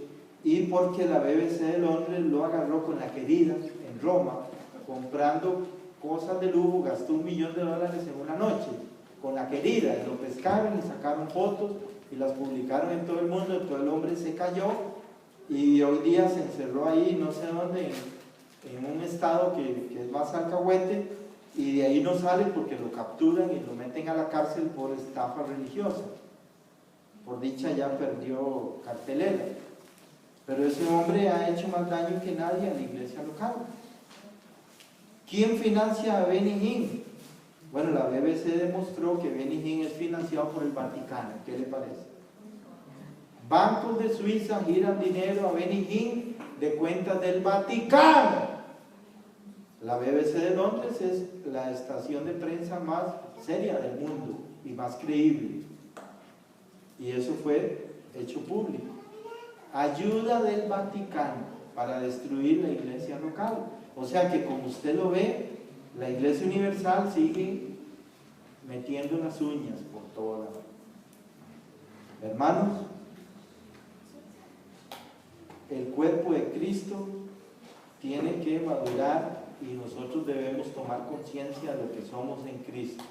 y porque la BBC de Londres lo agarró con la querida en Roma comprando cosas de lujo. Gastó $1 millón en una noche con la querida, y lo pescaron y sacaron fotos y las publicaron en todo el mundo, entonces el hombre se cayó y hoy día se encerró ahí, no sé dónde, en un estado que es más alcahuete, y de ahí no sale porque lo capturan y lo meten a la cárcel por estafa religiosa. Por dicha ya perdió cartelera, pero ese hombre ha hecho más daño que nadie a la iglesia local. ¿Quién financia a Benny Hinn? Bueno, la BBC demostró que Benny Hinn es financiado por el Vaticano. ¿Qué le parece? Bancos de Suiza giran dinero a Benny Hinn de cuentas del Vaticano. La BBC de Londres es la estación de prensa más seria del mundo y más creíble. Y eso fue hecho público. Ayuda del Vaticano para destruir la iglesia local. O sea que, como usted lo ve, la iglesia universal sigue metiendo las uñas por todo lado. Hermanos, el cuerpo de Cristo tiene que madurar y nosotros debemos tomar conciencia de lo que somos en Cristo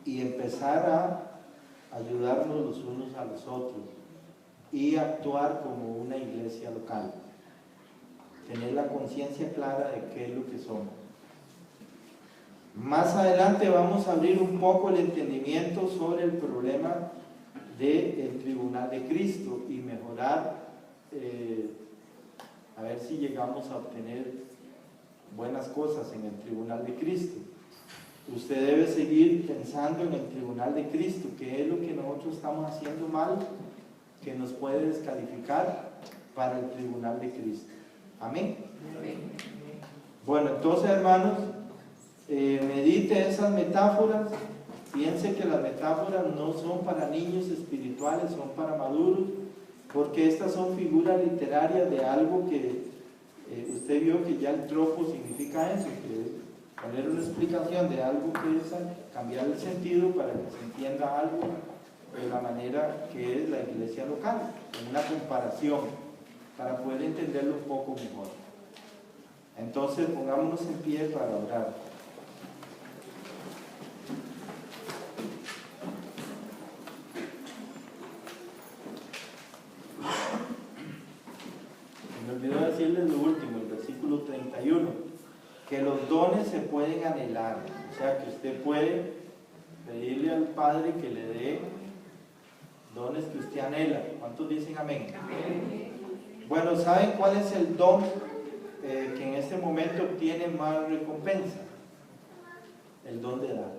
y empezar a ayudarnos los unos a los otros y actuar como una iglesia local, tener la conciencia clara de qué es lo que somos. Más adelante vamos a abrir un poco el entendimiento sobre el problema del tribunal de Cristo y mejorar, a ver si llegamos a obtener buenas cosas en el tribunal de Cristo. Usted debe seguir pensando en el tribunal de Cristo, qué es lo que nosotros estamos haciendo mal, que nos puede descalificar para el tribunal de Cristo. Amén. Bueno, entonces, hermanos, medite esas metáforas. Piense que las metáforas no son para niños espirituales, son para maduros, porque estas son figuras literarias de algo que usted vio que ya el tropo significa eso, que es poner una explicación de algo que es cambiar el sentido para que se entienda algo de la manera que es la iglesia local, en una comparación, para poder entenderlo un poco mejor. Entonces pongámonos en pie para orar. Me olvidó decirles lo último, el versículo 31, que los dones se pueden anhelar, o sea que usted puede pedirle al Padre que le dé dones que usted anhela. ¿Cuántos dicen amén? Amén. Bueno, ¿saben cuál es el don que en este momento obtiene más recompensa? El don de dar.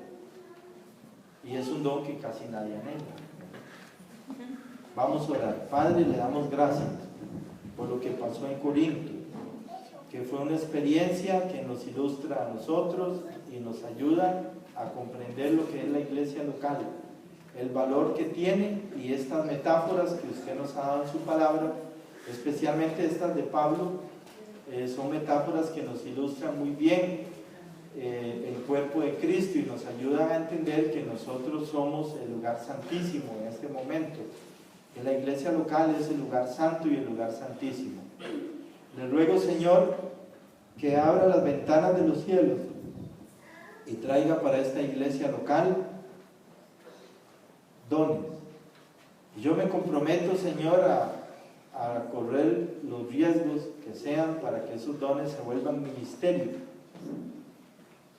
Y es un don que casi nadie anhela. Vamos a orar. Padre, le damos gracias por lo que pasó en Corinto, que fue una experiencia que nos ilustra a nosotros y nos ayuda a comprender lo que es la iglesia local, el valor que tiene, y estas metáforas que usted nos ha dado en su palabra, especialmente estas de Pablo, son metáforas que nos ilustran muy bien el cuerpo de Cristo y nos ayudan a entender que nosotros somos el lugar santísimo en este momento, que la iglesia local es el lugar santo y el lugar santísimo. Le ruego, Señor, que abra las ventanas de los cielos y traiga para esta iglesia local dones. Y yo me comprometo, Señor, a correr los riesgos que sean para que esos dones se vuelvan ministerio.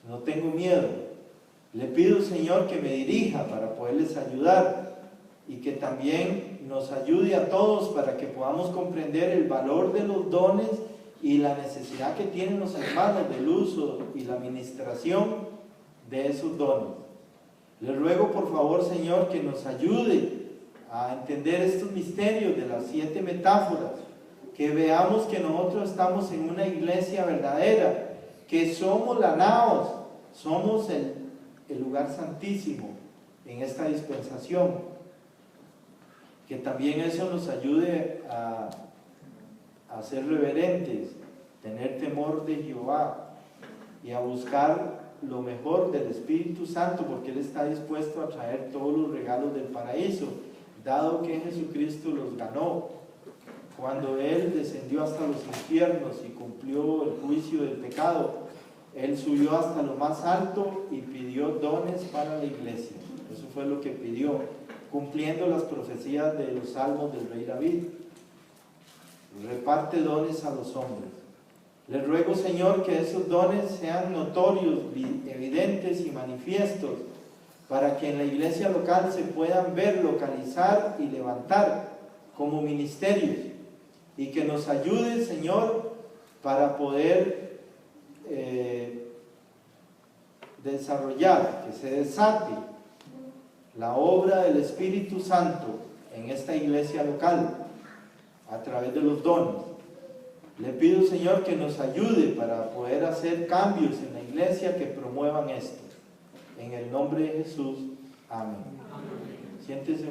No tengo miedo. Le pido, Señor, que me dirija para poderles ayudar y que también nos ayude a todos para que podamos comprender el valor de los dones y la necesidad que tienen los hermanos del uso y la administración de esos dones. Le ruego, por favor, Señor, que nos ayude a entender estos misterios de las 7 metáforas, que veamos que nosotros estamos en una iglesia verdadera, que somos la naos, somos el lugar santísimo en esta dispensación. Que también eso nos ayude a ser reverentes, tener temor de Jehová y a buscar lo mejor del Espíritu Santo, porque Él está dispuesto a traer todos los regalos del paraíso, dado que Jesucristo los ganó. Cuando Él descendió hasta los infiernos y cumplió el juicio del pecado, Él subió hasta lo más alto y pidió dones para la iglesia. Eso fue lo que pidió. cumpliendo las profecías de los salmos del rey David. Reparte dones a los hombres. Le ruego, Señor, que esos dones sean notorios, evidentes y manifiestos, para que en la iglesia local se puedan ver, localizar y levantar como ministerios, y que nos ayude, Señor, para poder desarrollar, que se desate la obra del Espíritu Santo en esta iglesia local a través de los dones. Le pido, Señor, que nos ayude para poder hacer cambios en la iglesia que promuevan esto. En el nombre de Jesús. Amén. Siéntese.